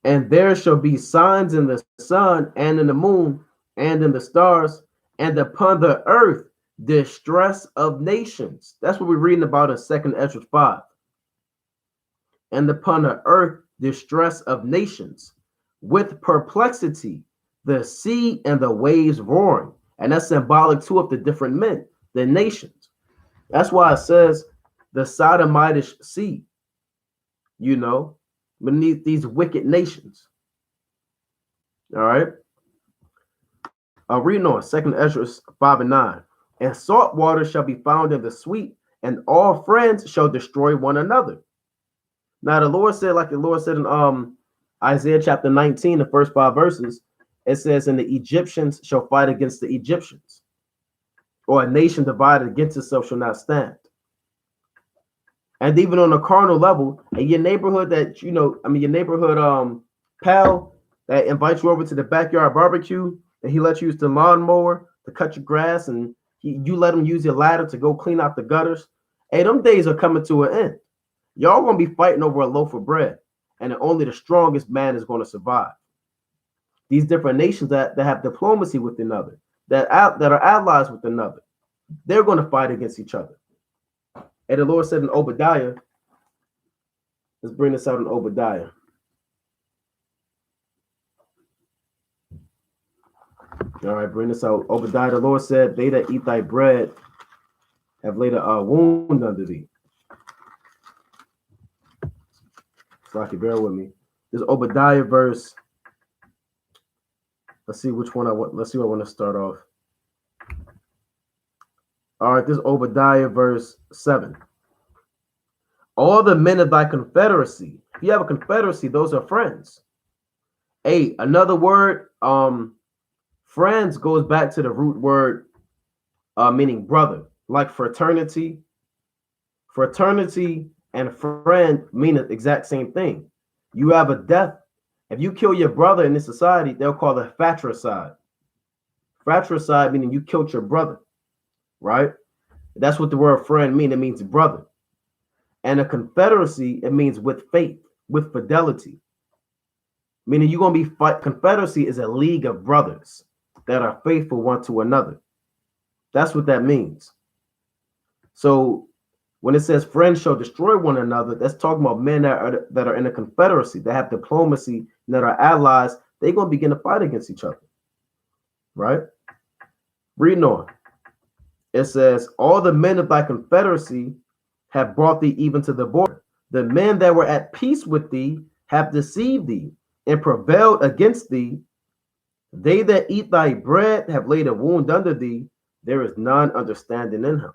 And there shall be signs in the sun and in the moon and in the stars, and upon the earth distress of nations. That's what we're reading about in 2nd Ezra 5. And upon the earth distress of nations, with perplexity, the sea and the waves roaring. And that's symbolic too of the different men, the nations. That's why it says the Sodomitish sea, beneath these wicked nations. All right. Reading on 2nd Ezra 5 and 9. And salt water shall be found in the sweet, and all friends shall destroy one another. Now the Lord said, like the Lord said in Isaiah chapter 19, the first 5 verses, it says, and the Egyptians shall fight against the Egyptians, or a nation divided against itself shall not stand. And even on a carnal level, in your neighborhood your neighborhood pal that invites you over to the backyard barbecue, and he lets you use the lawnmower to cut your grass, and you let him use your ladder to go clean out the gutters. Hey, them days are coming to an end. Y'all gonna be fighting over a loaf of bread, and only the strongest man is going to survive. These different nations that have diplomacy with another, that are allies with another, they're going to fight against each other. And the Lord said in Obadiah, let's bring this out in Obadiah. All right, bring this out. Obadiah, the Lord said, they that eat thy bread have laid a wound under thee. So I can bear with me. This Obadiah verse. Let's see which one I want. Let's see what I want to start off. All right, this Obadiah verse 7. All the men of thy confederacy. If you have a confederacy, those are friends. 8. Another word, friends goes back to the root word meaning brother, like fraternity. Fraternity and friend mean the exact same thing. You have a death. If you kill your brother in this society, they'll call it fratricide. Fratricide meaning you killed your brother, right? That's what the word friend means. It means brother. And a confederacy, it means with faith, with fidelity. Meaning you're going to be fight. Confederacy is a league of brothers that are faithful one to another. That's what that means. So when it says friends shall destroy one another, that's talking about men that are in a confederacy, that have diplomacy, that are allies. They're going to begin to fight against each other, right? Reading on. It says, all the men of thy confederacy have brought thee even to the border. The men that were at peace with thee have deceived thee and prevailed against thee. They that eat thy bread have laid a wound under thee. There is none understanding in him.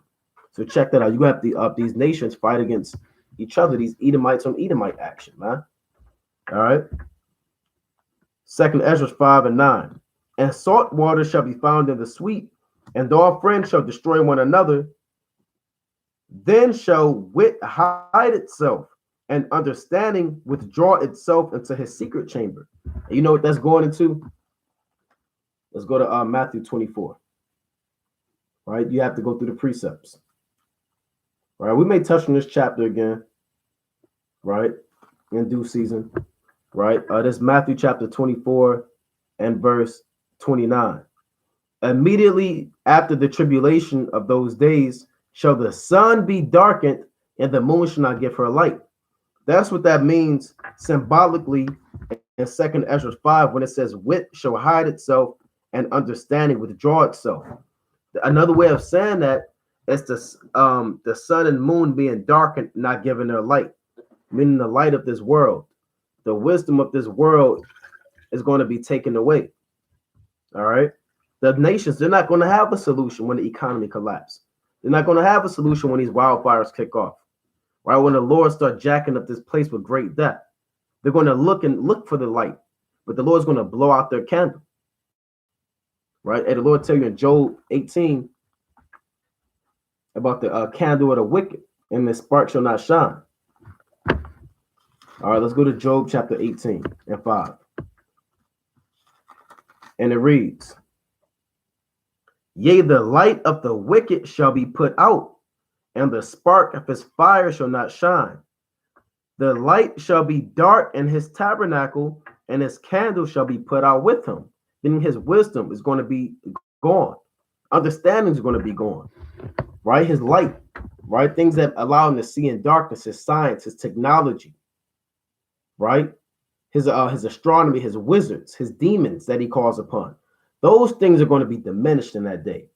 So check that out. You have these nations fight against each other. These Edomites on Edomite action, man. All right. 2nd Ezra 5 and 9. And salt water shall be found in the sweet, and all friends shall destroy one another. Then shall wit hide itself, and understanding withdraw itself into his secret chamber. And you know what that's going into? Let's go to Matthew 24. Right? You have to go through the precepts. Right? We may touch on this chapter again, right? In due season. Right? This is Matthew chapter 24 and verse 29. Immediately after the tribulation of those days shall the sun be darkened, and the moon shall not give her light. That's what that means symbolically in 2nd Ezra 5 when it says wit shall hide itself and understanding withdraw itself. Another way of saying that is the sun and moon being darkened, not giving their light, meaning the light of this world, the wisdom of this world is going to be taken away. All right. The nations, they're not going to have a solution when the economy collapses. They're not going to have a solution when these wildfires kick off. Right? When the Lord starts jacking up this place with great death, they're going to look for the light, but the Lord's going to blow out their candle. Right? And the Lord tell you in Job 18 about the candle of the wicked, and the spark shall not shine. All right, let's go to Job chapter 18 and 5. And it reads, yea, the light of the wicked shall be put out, and the spark of his fire shall not shine. The light shall be dark in his tabernacle, and his candle shall be put out with him. Meaning his wisdom is going to be gone. Understanding is going to be gone. Right? His light, right? Things that allow him to see in darkness, his science, his technology, right? His astronomy, his wizards, his demons that he calls upon. Those things are going to be diminished in that day.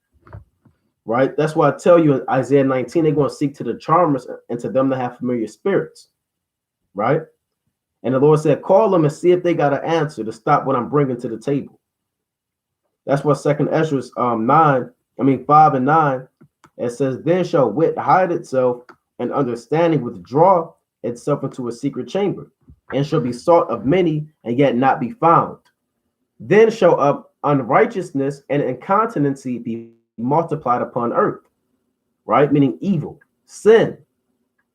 Right? That's why I tell you in Isaiah 19, they're going to seek to the charmers and to them that have familiar spirits. Right? And the Lord said, call them and see if they got an answer to stop what I'm bringing to the table. That's what 2nd Ezra 5 and 9, it says, then shall wit hide itself and understanding withdraw itself into a secret chamber and shall be sought of many and yet not be found. Then shall unrighteousness and incontinency be multiplied upon earth, right? Meaning evil, sin,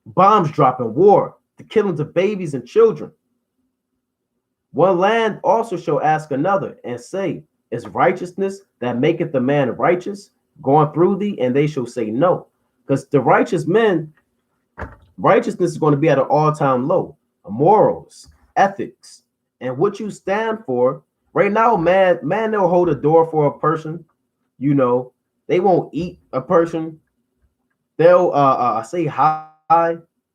bombs dropping, war, the killings of babies and children. One land also shall ask another and say, is righteousness that maketh the man righteous going through thee? And they shall say no. Because the righteous men, righteousness is going to be at an all-time low. Morals, ethics, and what you stand for. Right now, man, they'll hold a door for a person. You know, they won't eat a person. They'll say hi.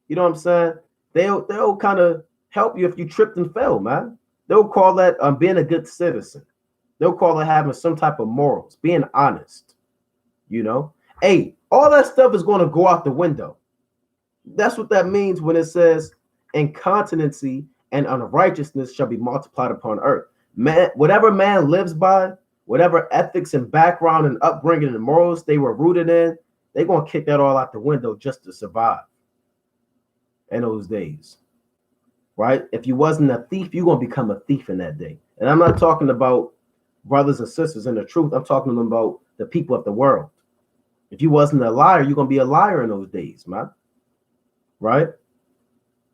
You know what I'm saying? They'll kind of help you if you tripped and fell, man. They'll call that being a good citizen. They'll call it having some type of morals, being honest. You know, hey, all that stuff is going to go out the window. That's what that means when it says incontinency and unrighteousness shall be multiplied upon earth. Man, whatever man lives by, whatever ethics and background and upbringing and morals they were rooted in, they're going to kick that all out the window just to survive in those days, right? If you wasn't a thief, you're going to become a thief in that day. And I'm not talking about brothers and sisters in the truth. I'm talking about the people of the world. If you wasn't a liar, you're going to be a liar in those days, man. Right?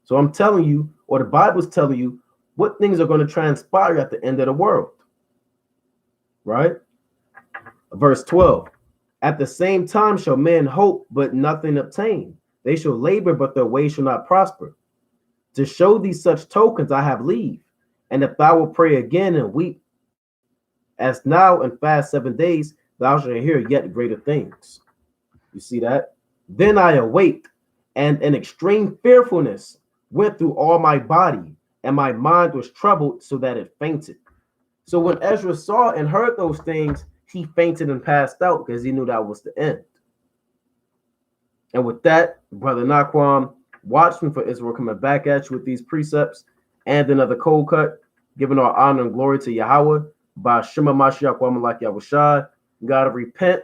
So I'm telling you, or the Bible's telling you, what things are going to transpire at the end of the world. Right? Verse 12. At the same time shall men hope, but nothing obtain. They shall labor, but their way shall not prosper. To show thee such tokens I have leave. And if thou wilt pray again and weep, as now and fast 7 days, thou shalt hear yet greater things. You see that? Then I awake, and an extreme fearfulness went through all my body, and my mind was troubled so that it fainted. So when Ezra saw and heard those things, he fainted and passed out because he knew that was the end. And with that, Brother Naquam, watching for Israel coming back at you with these precepts and another cold cut, giving our honor and glory to Yahweh, by Shema Mashiach Wamalak Yahushai. You gotta repent,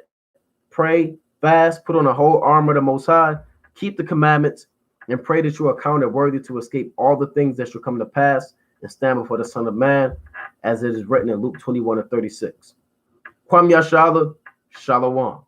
pray, fast, put on the whole armor of the Most High, keep the commandments, and pray that you are counted worthy to escape all the things that shall come to pass and stand before the Son of Man, as it is written in Luke 21:36. Kwam Yashala, Shalom.